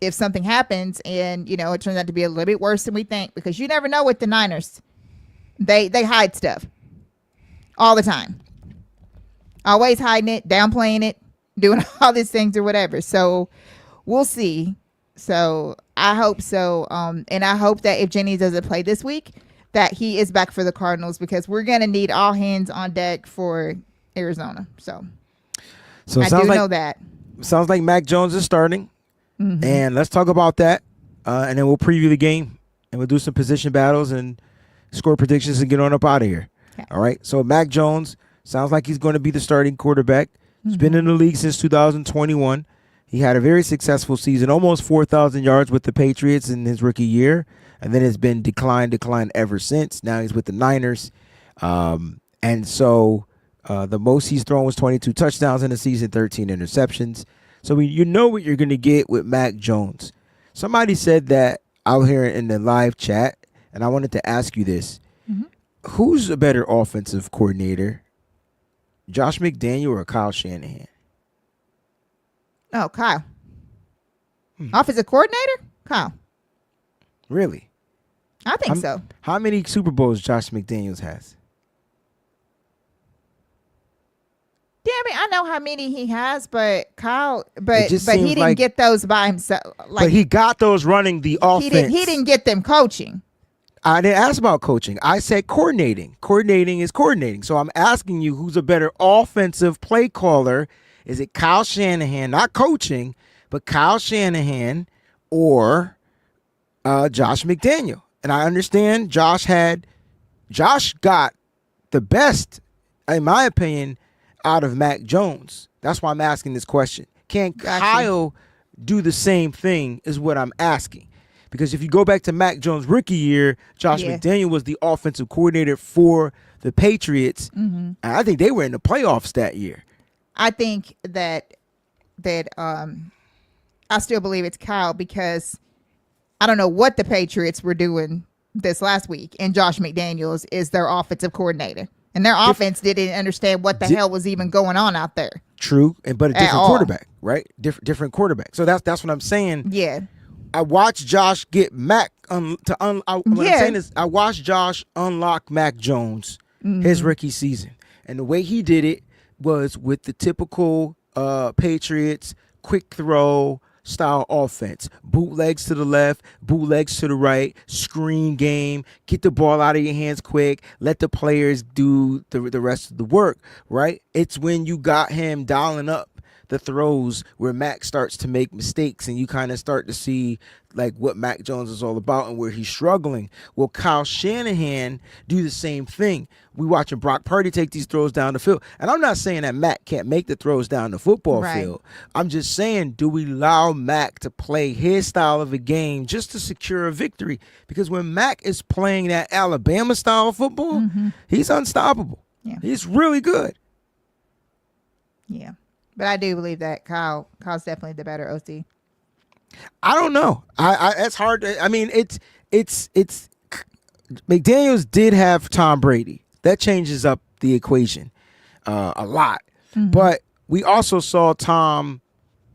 something happens and, it turns out to be a little bit worse than we think, because you never know with the Niners, they hide stuff all the time. Always hiding it, downplaying it, doing all these things or whatever. So we'll see. So I hope so. And I hope that if Jennings doesn't play this week, that he is back for the Cardinals, because we're going to need all hands on deck for Arizona. So I do know that. Sounds like Mac Jones is starting. Mm-hmm. And let's talk about that. And then we'll preview the game, and we'll do some position battles and score predictions and get on up out of here. Okay. All right. So Mac Jones sounds like he's going to be the starting quarterback. He's been in the league since 2021. He had a very successful season, almost 4,000 yards with the Patriots in his rookie year. And then it's been decline ever since. Now he's with the Niners. And so the most he's thrown was 22 touchdowns in the season, 13 interceptions. So you know what you're going to get with Mac Jones. Somebody said that out here in the live chat, and I wanted to ask you this. Mm-hmm. Who's a better offensive coordinator, Josh McDaniel or Kyle Shanahan? Oh, Kyle. Offensive coordinator? Kyle. Really? I think so. How many Super Bowls Josh McDaniels has? Yeah, I mean, I know how many he has, but Kyle, but he didn't like, get those by himself. Like, but he got those running the offense. He didn't get them coaching. I didn't ask about coaching. I said coordinating. Coordinating is coordinating. So I'm asking you, who's a better offensive play caller? Is it Kyle Shanahan, not coaching, but Kyle Shanahan or Josh McDaniel? And I understand Josh got the best, in my opinion, out of Mac Jones. That's why I'm asking this question. Can Kyle do the same thing is what I'm asking. Because if you go back to Mac Jones' rookie year, Josh McDaniel was the offensive coordinator for the Patriots. Mm-hmm. And I think they were in the playoffs that year. I think that I still believe it's Kyle, because I don't know what the Patriots were doing this last week, and Josh McDaniels is their offensive coordinator. And their offense didn't understand what the hell was even going on out there. True, but a different quarterback, right? Different quarterback. So that's what I'm saying. Yeah. I watched Josh get Mac what I'm saying is I watched Josh unlock Mac Jones his rookie season. And the way he did it was with the typical Patriots quick throw style offense. Bootlegs to the left, bootlegs to the right, screen game, get the ball out of your hands quick, let the players do the rest of the work, right? It's when you got him dialing up the throws where Mac starts to make mistakes, and you kind of start to see like what Mac Jones is all about and where he's struggling. Will Kyle Shanahan do the same thing? We watching Brock Purdy take these throws down the field. And I'm not saying that Mac can't make the throws down the football field. I'm just saying, do we allow Mac to play his style of a game just to secure a victory? Because when Mac is playing that Alabama style of football, he's unstoppable. Yeah. He's really good. Yeah. But I do believe that Kyle's definitely the better OC. I don't know. It's hard to, I mean, it's McDaniels did have Tom Brady. That changes up the equation a lot. Mm-hmm. But we also saw Josh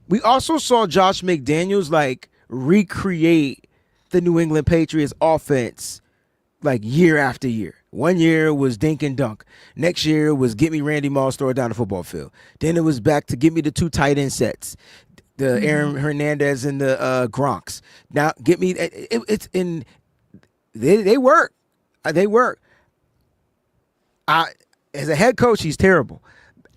McDaniels like recreate the New England Patriots offense like year after year. One year was dink and dunk. Next year was get me Randy Moss, throw it down the football field. Then it was back to get me the two tight end sets, the Aaron Hernandez and the Gronks. Now get me it's in they work. They work. As a head coach, he's terrible.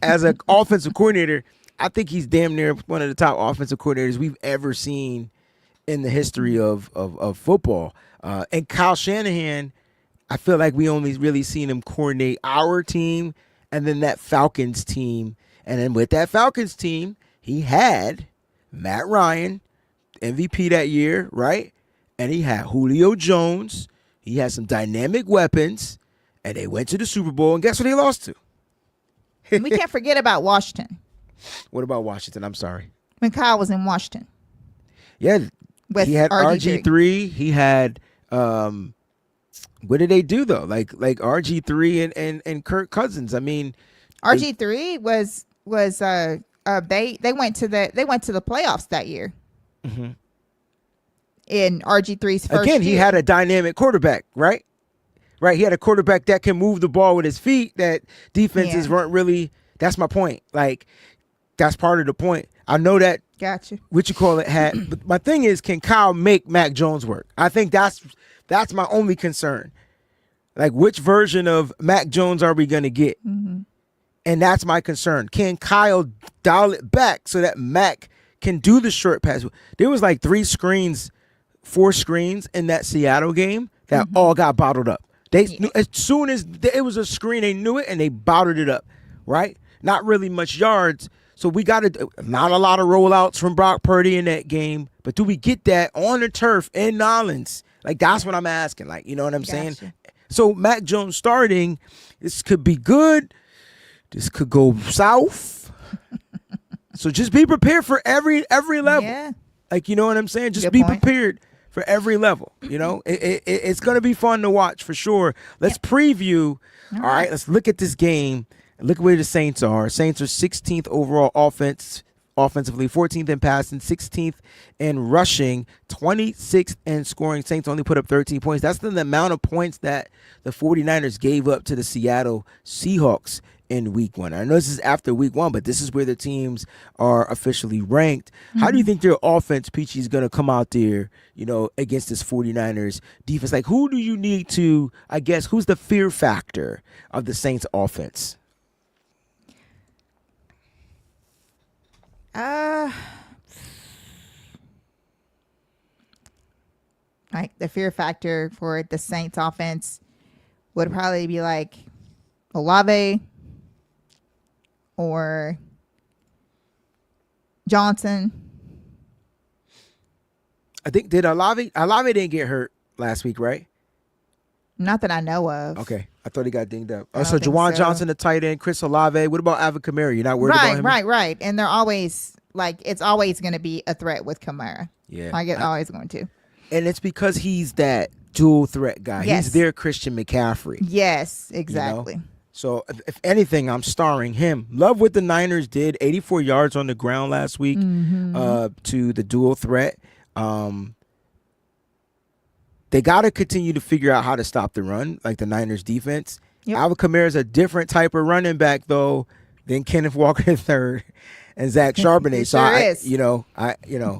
As an offensive coordinator, I think he's damn near one of the top offensive coordinators we've ever seen in the history of football. And Kyle Shanahan, I feel like we only really seen him coordinate our team and then that Falcons team. And then with that Falcons team, he had Matt Ryan, MVP that year, right? And he had Julio Jones. He had some dynamic weapons. And they went to the Super Bowl. And guess what they lost to? We can't forget about Washington. What about Washington? I'm sorry. When Kyle was in Washington. Yeah. With he had RG3. RG3. He had what did they do though? Like RG3 and Kirk Cousins. I mean, RG3 was they went to the playoffs that year. Mm-hmm. In RG3's first again, he year. had a dynamic quarterback, right? Right, he had a quarterback that can move the ball with his feet. That defenses weren't really. That's my point. Like, that's part of the point. I know that. Gotcha. What you call it had. But my thing is, can Kyle make Mac Jones work? I think that's my only concern. Like, which version of Mac Jones are we gonna get? Mm-hmm. And that's my concern. Can Kyle dial it back so that Mac can do the short pass? There was like 4 screens in that Seattle game that all got bottled up. They knew, as soon as it was a screen, they knew it and they bottled it up, right? Not really much yards. So we got not a lot of rollouts from Brock Purdy in that game. But do we get that on the turf in Nolens? Like, that's what I'm asking. Like, you know what I'm saying? So Mac Jones starting, this could be good. This could go south. So just be prepared for every level. Yeah. Like, you know what I'm saying? Just Good be point. prepared for every level. You know, it's going to be fun to watch for sure. Let's preview. All right, let's look at this game. Look where the Saints are. Saints are 16th overall offensively, 14th in passing, 16th in rushing, 26th in scoring. Saints only put up 13 points. That's the amount of points that the 49ers gave up to the Seattle Seahawks in week 1. I know this is after week 1, but this is where the teams are officially ranked. How do you think their offense, Peachy, is going to come out there, you know, against this 49ers defense? Like, who do you need to, I guess, who's the fear factor of the Saints offense? Like the fear factor for the Saints offense would probably be like Olave or Johnson. I think, did Olave didn't get hurt last week, right? Not that I know of. Okay. I thought he got dinged up. I don't So think Juwan so. Johnson, the tight end, Chris Olave. What about Alvin Kamara? You're not worried about him? Right. And they're always like, it's always going to be a threat with Kamara. Yeah. Like it's always going to. And it's because he's that dual threat guy. Yes. He's their Christian McCaffrey. Yes, you know? exactly. So if anything, I'm starring him. Love what the Niners did. 84 yards on the ground last week to the dual threat. They got to continue to figure out how to stop the run, like the Niners defense. Yep. Alvin Kamara is a different type of running back, though, than Kenneth Walker III and Zach Charbonnet. So is.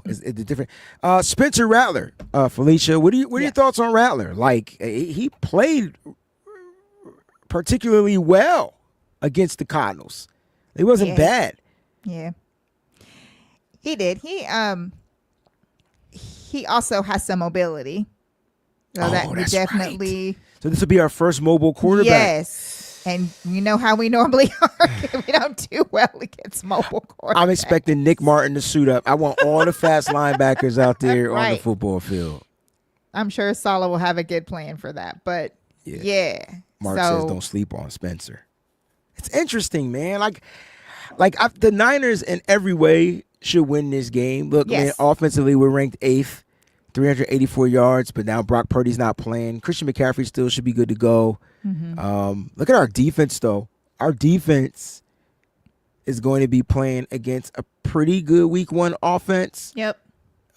it's different. Spencer Rattler, Felicia, what are your thoughts on Rattler? Like, he played particularly well against the Cardinals. He wasn't bad. Yeah. He did. He also has some mobility. So that would that's definitely right. So this will be our first mobile quarterback. Yes. And you know how we normally are. We don't do well against mobile quarterbacks. I'm expecting Nick Martin to suit up. I want all the fast linebackers out there on the Right. football field. I'm sure Saleh will have a good plan for that. But yeah. Mark says don't sleep on Spencer. It's interesting, man. The Niners in every way should win this game. Look, man, offensively we're ranked 8th, 384 yards, but now Brock Purdy's not playing. Christian McCaffrey still should be good to go. Look at our defense, though. Our defense is going to be playing against a pretty good week 1 offense. Yep.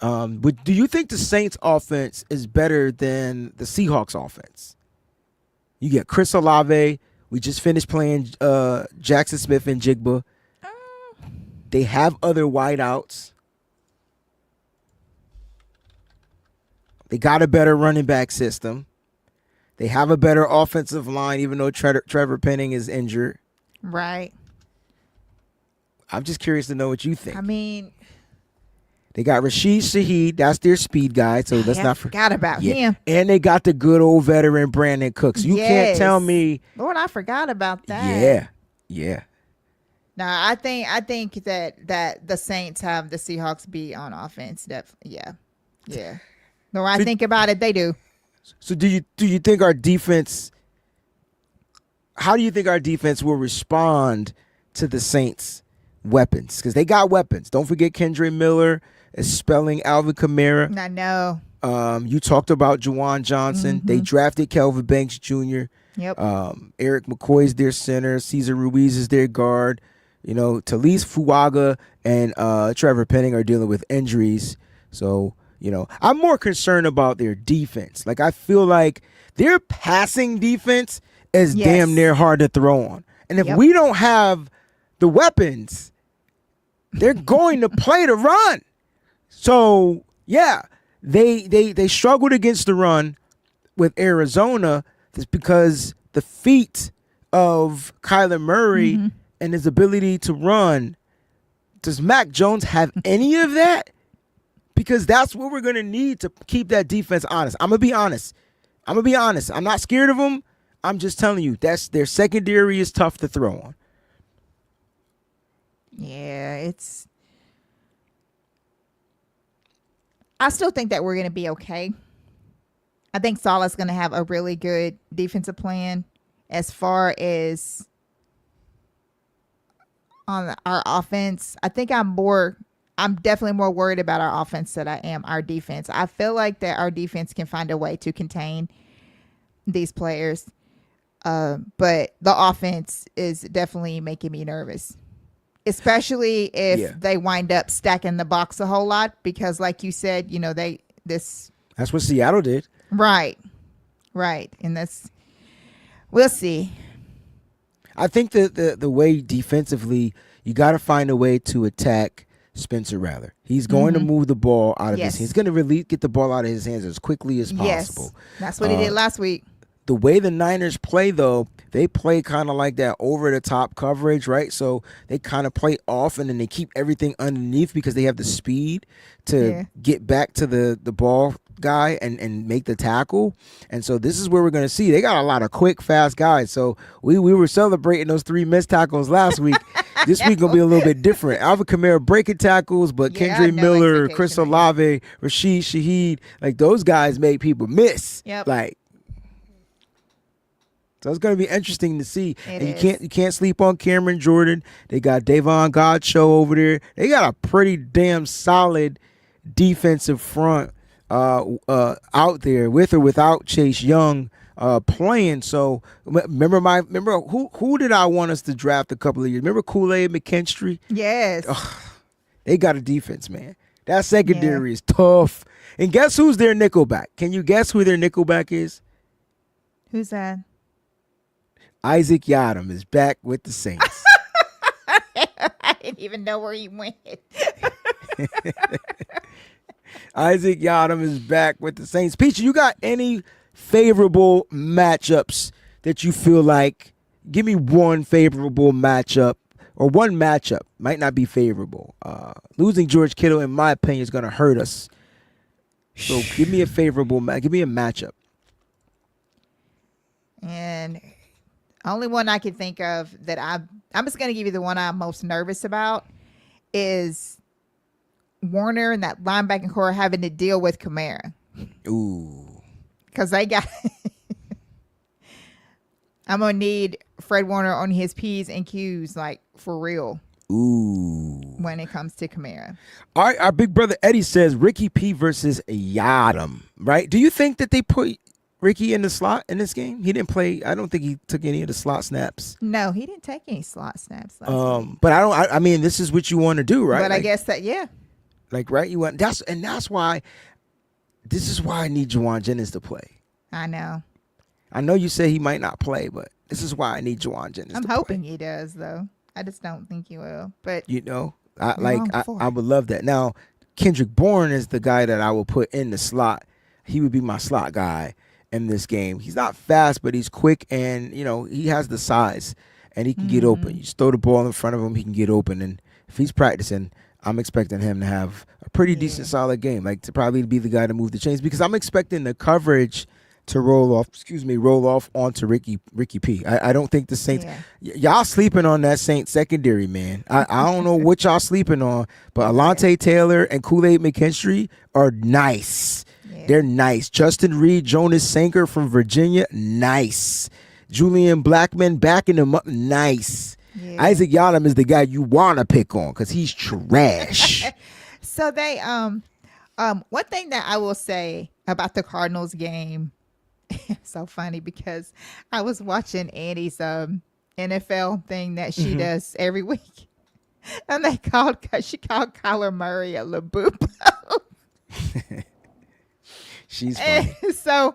But do you think the Saints offense is better than the Seahawks offense? You get Chris Olave. We just finished playing Jackson Smith and Jigba. They have other wideouts. They got a better running back system. They have a better offensive line, even though Trevor Penning is injured. Right. I'm just curious to know what you think. I mean, they got Rashid Shaheed. That's their speed guy. So let's not forgot about him. And they got the good old veteran Brandon Cooks. You can't tell me. Lord, I forgot about that. Yeah. No, I think that the Saints have the Seahawks beat on offense. Yeah. The more I think about it, they do. So do you think our defense? How do you think our defense will respond to the Saints' weapons? Because they got weapons. Don't forget Kendre Miller is spelling Alvin Kamara. I know. You talked about Juwan Johnson. They drafted Kelvin Banks Jr. Yep. Eric McCoy's their center. Cesar Ruiz is their guard. Talise Fuaga and Trevor Penning are dealing with injuries. So, I'm more concerned about their defense. Like, I feel like their passing defense is damn near hard to throw on. And if we don't have the weapons, they're going to play the run. So, yeah, they struggled against the run with Arizona. That's because the feet of Kyler Murray and his ability to run. Does Mac Jones have any of that? Because that's what we're going to need to keep that defense honest. I'm going to be honest. I'm not scared of them. I'm just telling you, that's their secondary is tough to throw on. Yeah, I still think that we're going to be okay. I think Saleh's going to have a really good defensive plan. As far as on our offense, I think I'm definitely more worried about our offense than I am our defense. I feel like that our defense can find a way to contain these players. But the offense is definitely making me nervous, especially if they wind up stacking the box a whole lot, because like you said, that's what Seattle did. Right. And we'll see. I think that the way defensively, you got to find a way to attack Spencer Rattler. He's going to move the ball out of his hands. He's going to get the ball out of his hands as quickly as possible. That's what he did last week. The way the Niners play, though, they play kind of like that over-the-top coverage, right? So they kind of play off, and then they keep everything underneath because they have the speed to get back to the ball guy and make the tackle. And so this is where we're going to see. They got a lot of quick, fast guys. So we were celebrating those 3 missed tackles last week. This week going to be a little bit different. Alvin Kamara breaking tackles, but Kendre Miller, Chris Olave, Rashid Shaheed, like those guys make people miss. Yep. So it's going to be interesting to see. You can't sleep on Cameron Jordan. They got Davon Godchaux over there. They got a pretty damn solid defensive front out there with or without Chase Young playing. So remember who did I want us to draft a couple of years? Remember Kool-Aid McKinstry? Yes. They got a defense, man. That secondary is tough. And guess who's their nickelback? Can you guess who their nickelback is? Who's that? Isaac Yadam is back with the Saints. I didn't even know where he went. Isaac Yadam is back with the Saints. Peach, you got any favorable matchups that you feel like? Give me one favorable matchup, or one matchup. Might not be favorable. Losing George Kittle, in my opinion, is going to hurt us. So give me a favorable match. Give me a matchup. And only one I can think of that I'm just going to give you the one I'm most nervous about is Warner and that linebacking core having to deal with Kamara. Ooh. Because they got I'm going to need Fred Warner on his P's and Q's, like, for real. Ooh. When it comes to Kamara. All right, our big brother Eddie says Ricky P versus Yadam, right? Do you think that they put Ricky in the slot in this game? He didn't play. I don't think he took any of the slot snaps. No, he didn't take any slot snaps last week. But I mean, this is what you want to do, right? But I guess that, right? You want that's why. This is why I need Juwan Jennings to play. I know. I know you say he might not play, but this is why I need Juwan Jennings. I'm hoping he does, though. I just don't think he will. But I would love that. Now, Kendrick Bourne is the guy that I will put in the slot. He would be my slot guy. in this game. He's not fast, but he's quick, and he has the size, and he can get open. You just throw the ball in front of him, he can get open, and if he's practicing, I'm expecting him to have a pretty decent, solid game, like to probably be the guy to move the chains, because I'm expecting the coverage to roll off onto Ricky P. I don't think the Saints, y'all sleeping on that Saints secondary, man. I don't know what y'all sleeping on, but Alontae Taylor and Kool-Aid McKinstry are nice. Yeah. They're nice. Justin Reed, Jonas Sanker from Virginia, nice. Julian Blackman backing them up, nice. Yeah. Isaac Yadam is the guy you want to pick on because he's trash. So they, one thing that I will say about the Cardinals game, it's so funny because I was watching Annie's NFL thing that she does every week, and she called Kyler Murray a LaBoop. She's funny. And so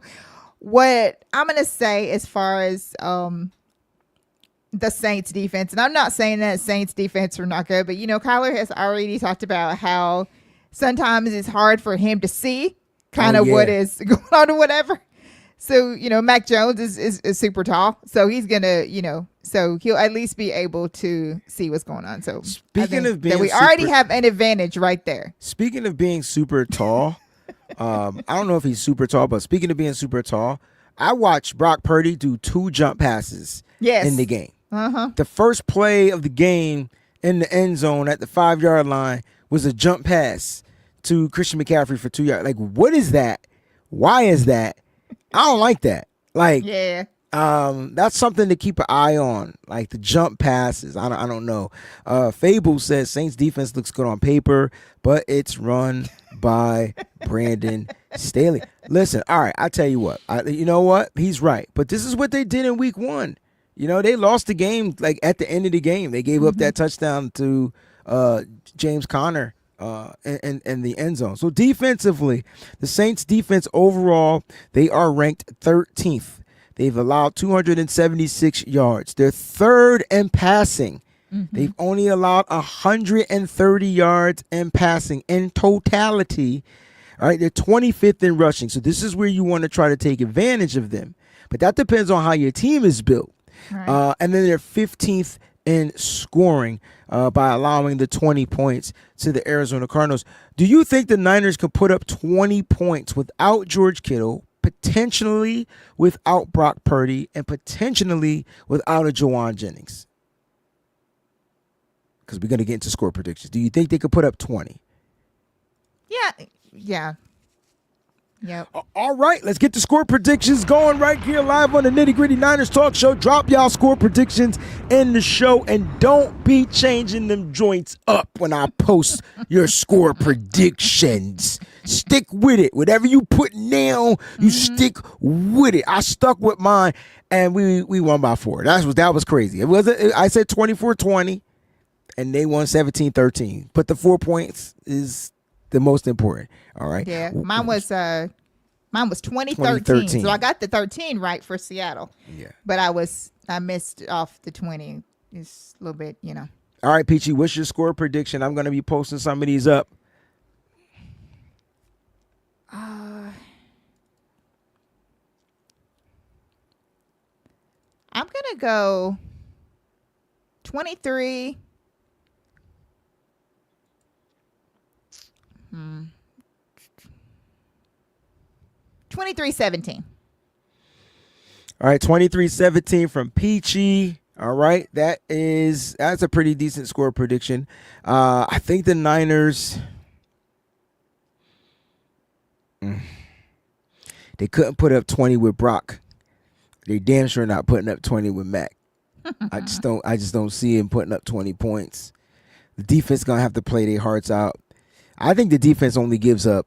what I'm gonna say as far as the Saints defense, and I'm not saying that Saints defense are not good, but Kyler has already talked about how sometimes it's hard for him to see kind of what is going on or whatever. So, Mac Jones is super tall. So he's going to, so he'll at least be able to see what's going on. So speaking of being, we already have an advantage right there. Speaking of being super tall, I don't know if he's super tall, but speaking of being super tall, I watched Brock Purdy do 2 jump passes in the game. The first play of the game in the end zone at the 5-yard line was a jump pass to Christian McCaffrey for 2 yards. Like, what is that? Why is that? I don't like that. Like, that's something to keep an eye on. Like the jump passes. I don't know. Fable says Saints defense looks good on paper, but it's run by Brandon Staley. Listen, all right, I tell you what. You know what? He's right. But this is what they did in week 1. They lost the game like at the end of the game. They gave up that touchdown to James Conner in the end zone. So defensively, the Saints defense overall, they are ranked 13th. They've allowed 276 yards. They're third in passing. They've only allowed 130 yards in passing in totality. All right, they're 25th in rushing. So this is where you want to try to take advantage of them. But that depends on how your team is built. Right. And then they're 15th in scoring by allowing the 20 points to the Arizona Cardinals. Do you think the Niners can put up 20 points without George Kittle, potentially without Brock Purdy, and potentially without a Juwan Jennings? Because we're going to get into score predictions. Do you think they could put up 20? Yeah. Yep. All right, let's get the score predictions going right here live on the Nitty Gritty Niners Talk Show. Drop y'all score predictions in the show, and don't be changing them joints up when I post your score predictions. Stick with it. Whatever you put now, you stick with it. I stuck with mine, and we won by 4. That was crazy. It wasn't. I said 24-20, and they won 17-13. But the 4 points is the most important. All right. Yeah. Mine was 2013. So I got the 13 right for Seattle. Yeah. But I missed off the 20. It's a little bit, All right, Peachy, what's your score prediction? I'm going to be posting some of these up. I'm going to go 23. 23-17. All right, 23-17 from Peachy. All right, that's a pretty decent score prediction. I think the Niners, they couldn't put up 20 with Brock. They damn sure not putting up 20 with Mac. I just don't see him putting up 20 points. The defense gonna have to play their hearts out. I think the defense only gives up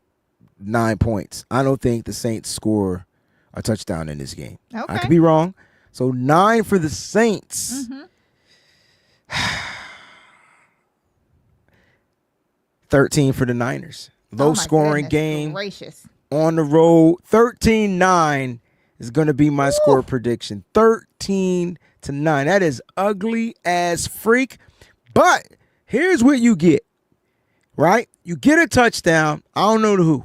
9 points. I don't think the Saints score a touchdown in this game. Okay. I could be wrong. So 9 for the Saints. 13 for the Niners. Low scoring game. Gracious. On the road. 13-9 is going to be my score prediction. 13-9. That is ugly as freak. But here's what you get. Right? You get a touchdown. I don't know who.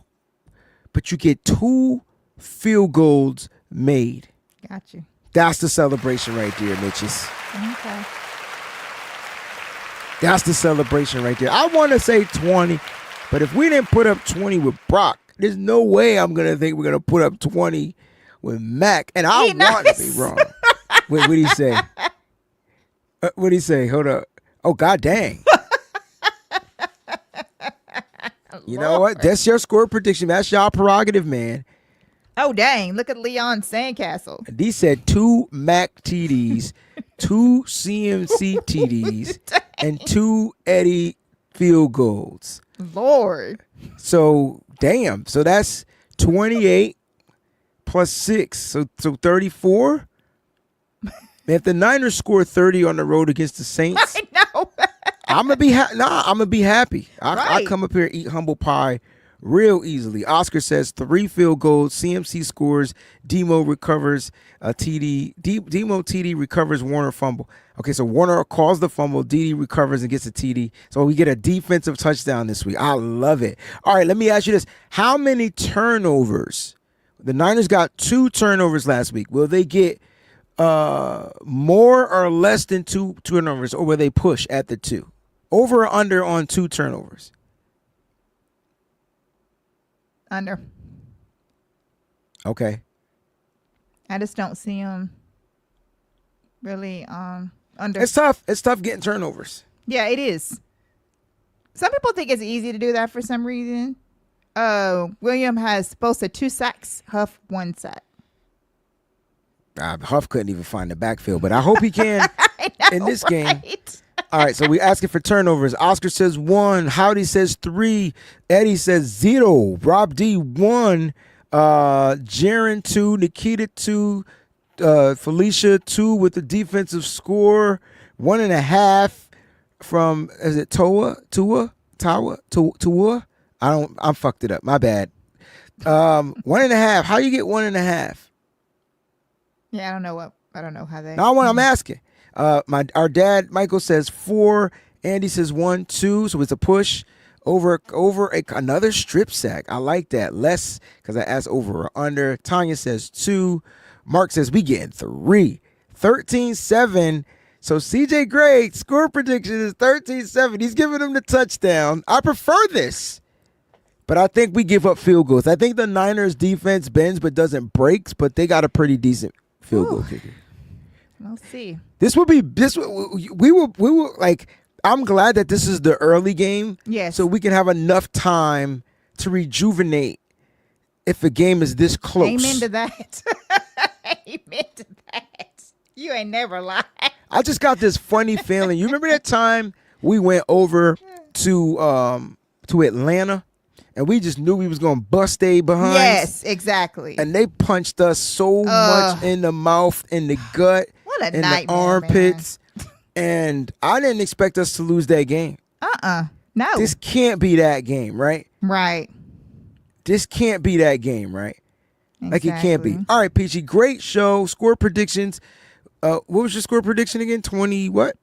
But you get 2 field goals made. Got you. That's the celebration right there, Mitches. Okay. That's the celebration right there. I want to say 20, but if we didn't put up 20 with Brock, there's no way I'm going to think we're going to put up 20 with Mac. And I want to be wrong. Wait, what did he say? What did he say? Hold up. Oh, God dang. You know what? That's your score prediction. That's y'all prerogative, man. Oh, dang. Look at Leon Sandcastle. And he said 2 Mac TDs, 2 CMC TDs, and 2 Eddie field goals. Lord. So, damn. So that's 28 plus 6. So 34. If the Niners score 30 on the road against the Saints, I know. I'm gonna be I'm gonna be happy. I Right. come up here and eat humble pie real easily. Oscar says 3 field goals. CMC scores. Demo recovers a TD. Demo TD recovers Warner fumble. Okay, so Warner calls the fumble. DD recovers and gets a TD. So we get a defensive touchdown this week. I love it. All right, let me ask you this: how many turnovers? The Niners got 2 turnovers last week. Will they get more or less than 2 turnovers, or will they push at the 2? Over or under on 2 turnovers? Under. Okay. I just don't see him really under. It's tough. It's tough getting turnovers. Yeah, it is. Some people think it's easy to do that for some reason. William has posted 2 sacks, Huff 1 sack. Huff couldn't even find the backfield, but I hope he can in this game. Right? All right, so we asking for turnovers. Oscar says 1. Howdy says 3. Eddie says 0. Rob D 1. Jaron 2. Nikita 2. Felicia 2 with the defensive score. 1.5 from, is it Tua? I fucked it up. My bad. 1.5. How you get 1.5? Yeah, I don't know how they. Not what I'm asking. Our dad Michael says 4. Andy says 1, 2. So it's a push over another strip sack. I like that. Less because I asked over or under. Tanya says 2. Mark says we getting 3. 13-7. So CJ Gray score prediction is 13-7. He's giving them the touchdown. I prefer this, but I think we give up field goals. I think the Niners defense bends but doesn't breaks, but they got a pretty decent field goal kicker. We'll see. We will like. I'm glad that this is the early game. Yes. So we can have enough time to rejuvenate if a game is this close. Amen to that. Amen to that. You ain't never lied. I just got this funny feeling. You remember that time we went over to Atlanta and we just knew we was going to bust they behind? Yes, exactly. And they punched us so much in the mouth, in the gut, What a in nightmare, the armpits. And I didn't expect us to lose that game. No. This can't be that game, right? Right. This can't be that game, right? Like it can't be. Exactly. All right, Peachy, great show. Score predictions. What was your score prediction again? 20 what?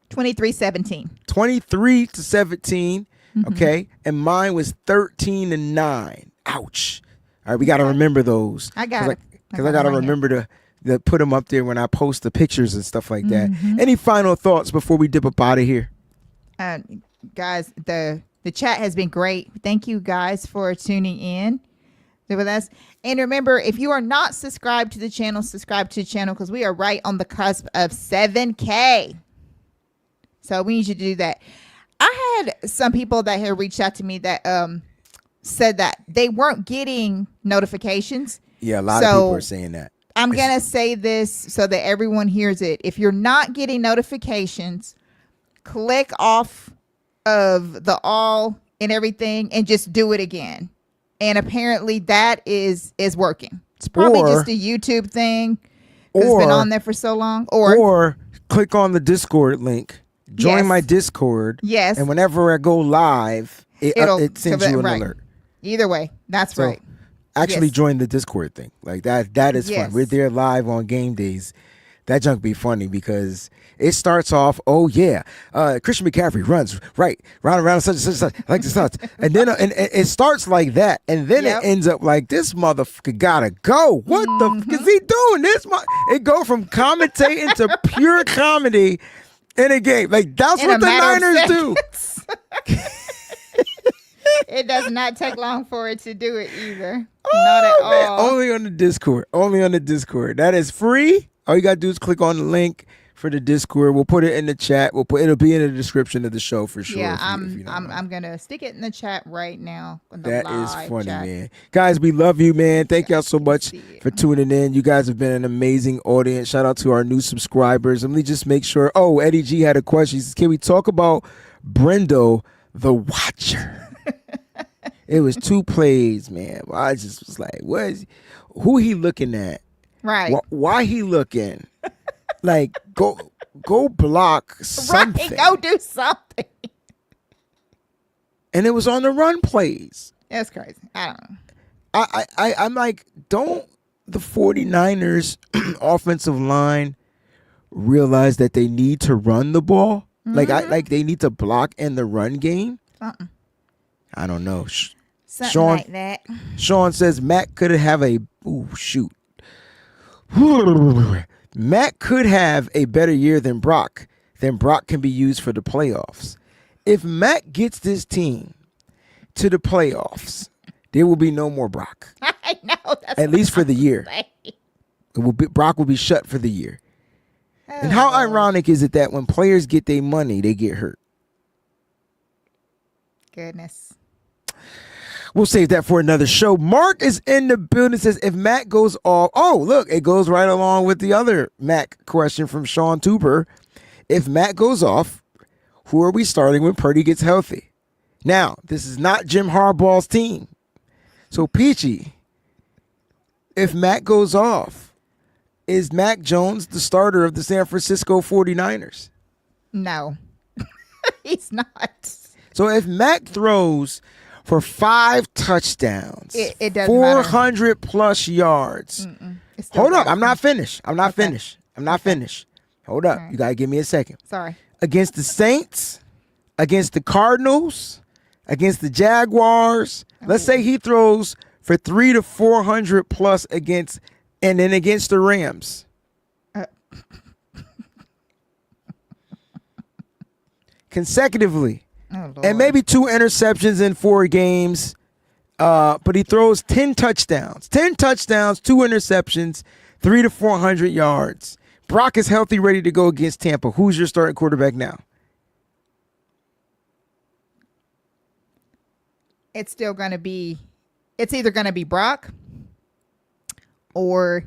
23-17. 23-17. Okay. And mine was 13-9. Ouch. All right, we got to remember those. I got it. Because I got to remember to put them up there when I post the pictures and stuff like that. Any final thoughts before we dip up out of here? Guys, the chat has been great. Thank you guys for tuning in with us. And remember, if you are not subscribed to the channel, subscribe to the channel because we are right on the cusp of 7K. So we need you to do that. I had some people that had reached out to me that said that they weren't getting notifications. Yeah, a lot of people are saying that. I'm going to say this so that everyone hears it. If you're not getting notifications, click off of the all and everything and just do it again. And apparently that is working. It's probably just a YouTube thing because it's been on there for so long. Or click on the Discord link. Join my Discord. Yes. And whenever I go live, it sends you an alert. Either way, that's right. Actually join the Discord thing. Like that is fun. We're there live on game days. That junk be funny because it starts off, oh yeah, Christian McCaffrey runs right round and round such and such like this, and then and it starts like that, and then it ends up like this motherfucker gotta go. What the fuck is he doing? It go from commentating to pure comedy in a game. Like that's what the Niners do. It does not take long for it to do it either. Not at all. Only on the Discord. Only on the Discord. That is free. All you gotta do is click on the link for the Discord. We'll put it in the chat. It'll be in the description of the show for sure. Yeah, I'm gonna stick it in the chat right now. That is funny, man. Guys, we love you, man. Thank y'all so much for tuning in. You guys have been an amazing audience. Shout out to our new subscribers. Let me just make sure. Oh, Eddie G had a question. He says, can we talk about Brendo the Watcher? It was 2 plays, man. I just was like, who he looking at? Right. Why he looking? Like, go block something. Right, go do something. And it was on the run plays. That's crazy. I don't know. I'm like, don't the 49ers offensive line realize that they need to run the ball? Mm-hmm. Like they need to block in the run game? I don't know. Something like that. Sean says Matt could have Matt could have a better year than Brock. Then Brock can be used for the playoffs. If Matt gets this team to the playoffs, there will be no more Brock. I know. At least for the year. Brock will be shut for the year. And how ironic is it that when players get their money, they get hurt? Goodness. We'll save that for another show. Mark is in the building. Says if Matt goes off. Oh, look, it goes right along with the other Mac question from Sean Tuber. If Matt goes off, who are we starting when Purdy gets healthy? Now, this is not Jim Harbaugh's team. So, Peachy, if Matt goes off, is Mac Jones the starter of the San Francisco 49ers? No, he's not. So, if Mac throws for 5 touchdowns, it doesn't 400 plus yards. Hold up. I'm not finished. Hold up. Right. You got to give me a second. Sorry. Against the Saints, against the Cardinals, against the Jaguars. Let's say he throws for 300 to 400 plus against the Rams. Consecutively. Oh, and maybe 2 interceptions in 4 games. But he throws 10 touchdowns. 10 touchdowns, 2 interceptions, 300 to 400 yards. Brock is healthy, ready to go against Tampa. Who's your starting quarterback now? It's either going to be Brock, or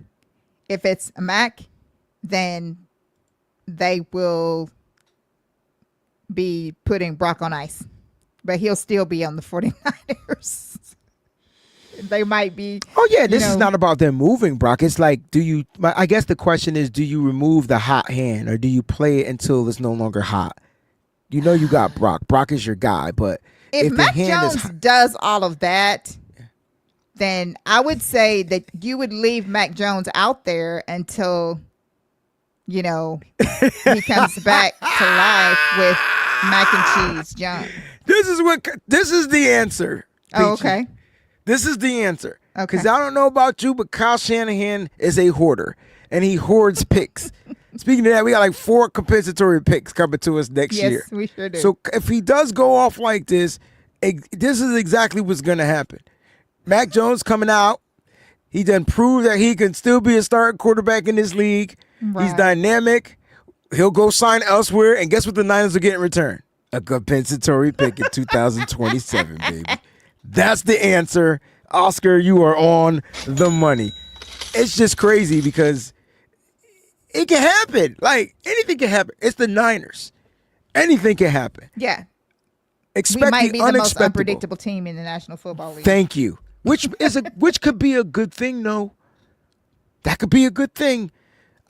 if it's Mac, then they will be putting Brock on ice. But he'll still be on the 49ers. They might be. Oh, yeah. This is not about them moving, Brock. It's like, I guess the question is, do you remove the hot hand or do you play it until it's no longer hot? You know you got Brock. Brock is your guy. But if Mac the hand Jones does all of that, then I would say that you would leave Mac Jones out there until, he comes back to life with mac and cheese Jones. This is the answer. Oh, okay. This is the answer. Okay. Because I don't know about you, but Kyle Shanahan is a hoarder, and he hoards picks. Speaking of that, we got like 4 compensatory picks coming to us next year. Yes, we sure do. So if he does go off like this, this is exactly what's going to happen. Mac Jones coming out. He done proved that he can still be a starting quarterback in this league. Right. He's dynamic. He'll go sign elsewhere, and guess what the Niners will get in return? A compensatory pick in 2027, baby. That's the answer. Oscar, you are on the money. It's just crazy because it can happen. Like, anything can happen. It's the Niners. Anything can happen. Yeah. Expect we might be the most unexpectable. unpredictable team in the National Football League. Thank you. Which could be a good thing, though. That could be a good thing.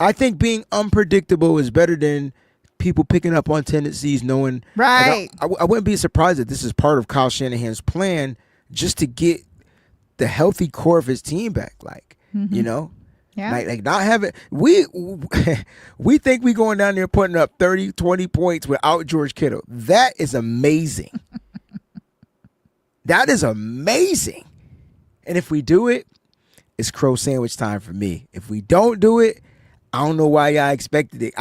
I think being unpredictable is better than people picking up on tendencies, knowing. Right. Like I wouldn't be surprised if this is part of Kyle Shanahan's plan just to get the healthy core of his team back. Like, Mm-hmm. Yeah. Like not having we think we going down there putting up 30, 20 points without George Kittle. That is amazing. That is amazing. And if we do it, it's crow sandwich time for me. If we don't do it, I don't know why y'all expected it.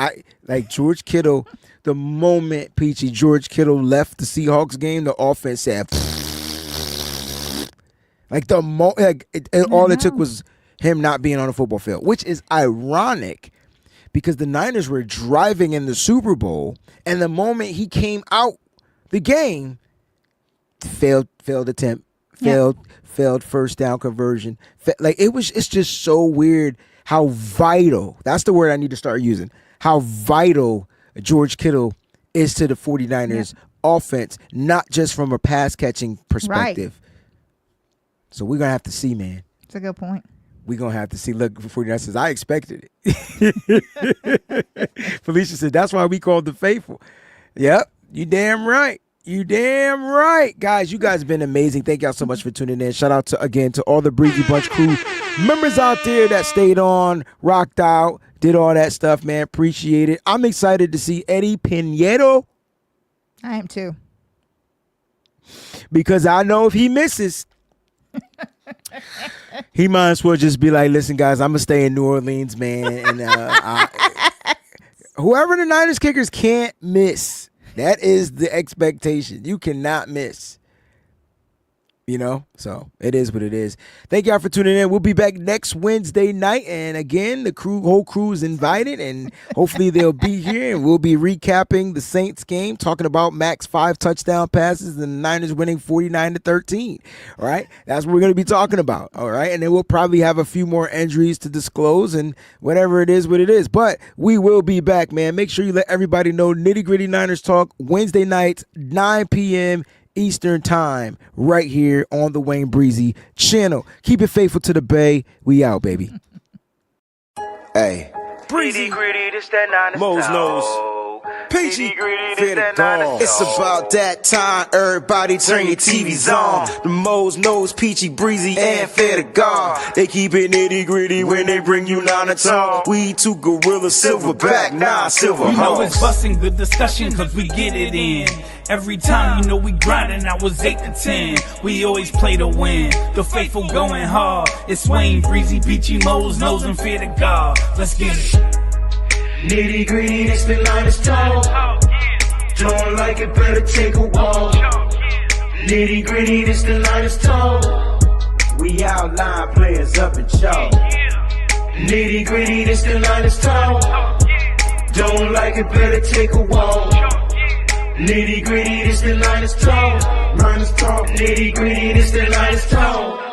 Like George Kittle, the moment George Kittle left the Seahawks game, the offense said all it took was him not being on the football field, which is ironic because the Niners were driving in the Super Bowl, and the moment he came out the game, failed attempt, failed first down conversion. It's just so weird how vital, that's the word I need to start using, how vital George Kittle is to the 49ers offense, not just from a pass catching perspective. Right. So we're going to have to see, man. That's a good point. We're going to have to see. Look, 49ers says, I expected it. Felicia said, that's why we called the faithful. Yep, you damn right. You damn right. Guys, you guys have been amazing. Thank y'all so much for tuning in. Shout out again to all the Breezy Bunch crew members out there that stayed on, rocked out, did all that stuff, man. Appreciate it. I'm excited to see Eddie Pinedo. I am too. Because I know if he misses, he might as well just be like, listen, guys, I'm going to stay in New Orleans, man. And whoever the Niners kickers can't miss. That is the expectation. You cannot miss. You know, so it is what it is. Thank y'all for tuning in. We'll be back next Wednesday night. And again, the whole crew is invited, and hopefully they'll be here. And we'll be recapping the Saints game, talking about Mac's 5 touchdown passes and the Niners winning 49-13. All right. That's what we're going to be talking about. All right. And then we'll probably have a few more injuries to disclose and whatever it is, what it is. But we will be back, man. Make sure you let everybody know Nitty Gritty Niners Talk Wednesday nights, 9 p.m. Eastern time, right here on the Wayne Breezy channel. Keep it faithful to the Bay. We out, baby. Hey. Breezy, Gritty, this that Niners Mo's nose. Peachy, it's about that time. Everybody turn your TVs on. The Mo's nose, Peachy, Breezy, and fair to God. They keep it nitty gritty when they bring you nine to talk. We two gorilla, silverback, nah, silver. You know it's busting good discussion cause we get it in. Every time you know we grinding, I was 8 to 10. We always play to win. The faithful going hard. It's Wayne, Breezy, Peachy, Mo's nose, and fear to God. Let's get it. Nitty gritty, this the Niners talk. Don't like it, better take a walk. Nitty gritty, this the Niners talk. We outline players up in chalk. Nitty gritty, this the Niners talk. Don't like it, better take a walk. Nitty gritty, this the Niners talk. Niners talk. Nitty gritty, this the Niners talk.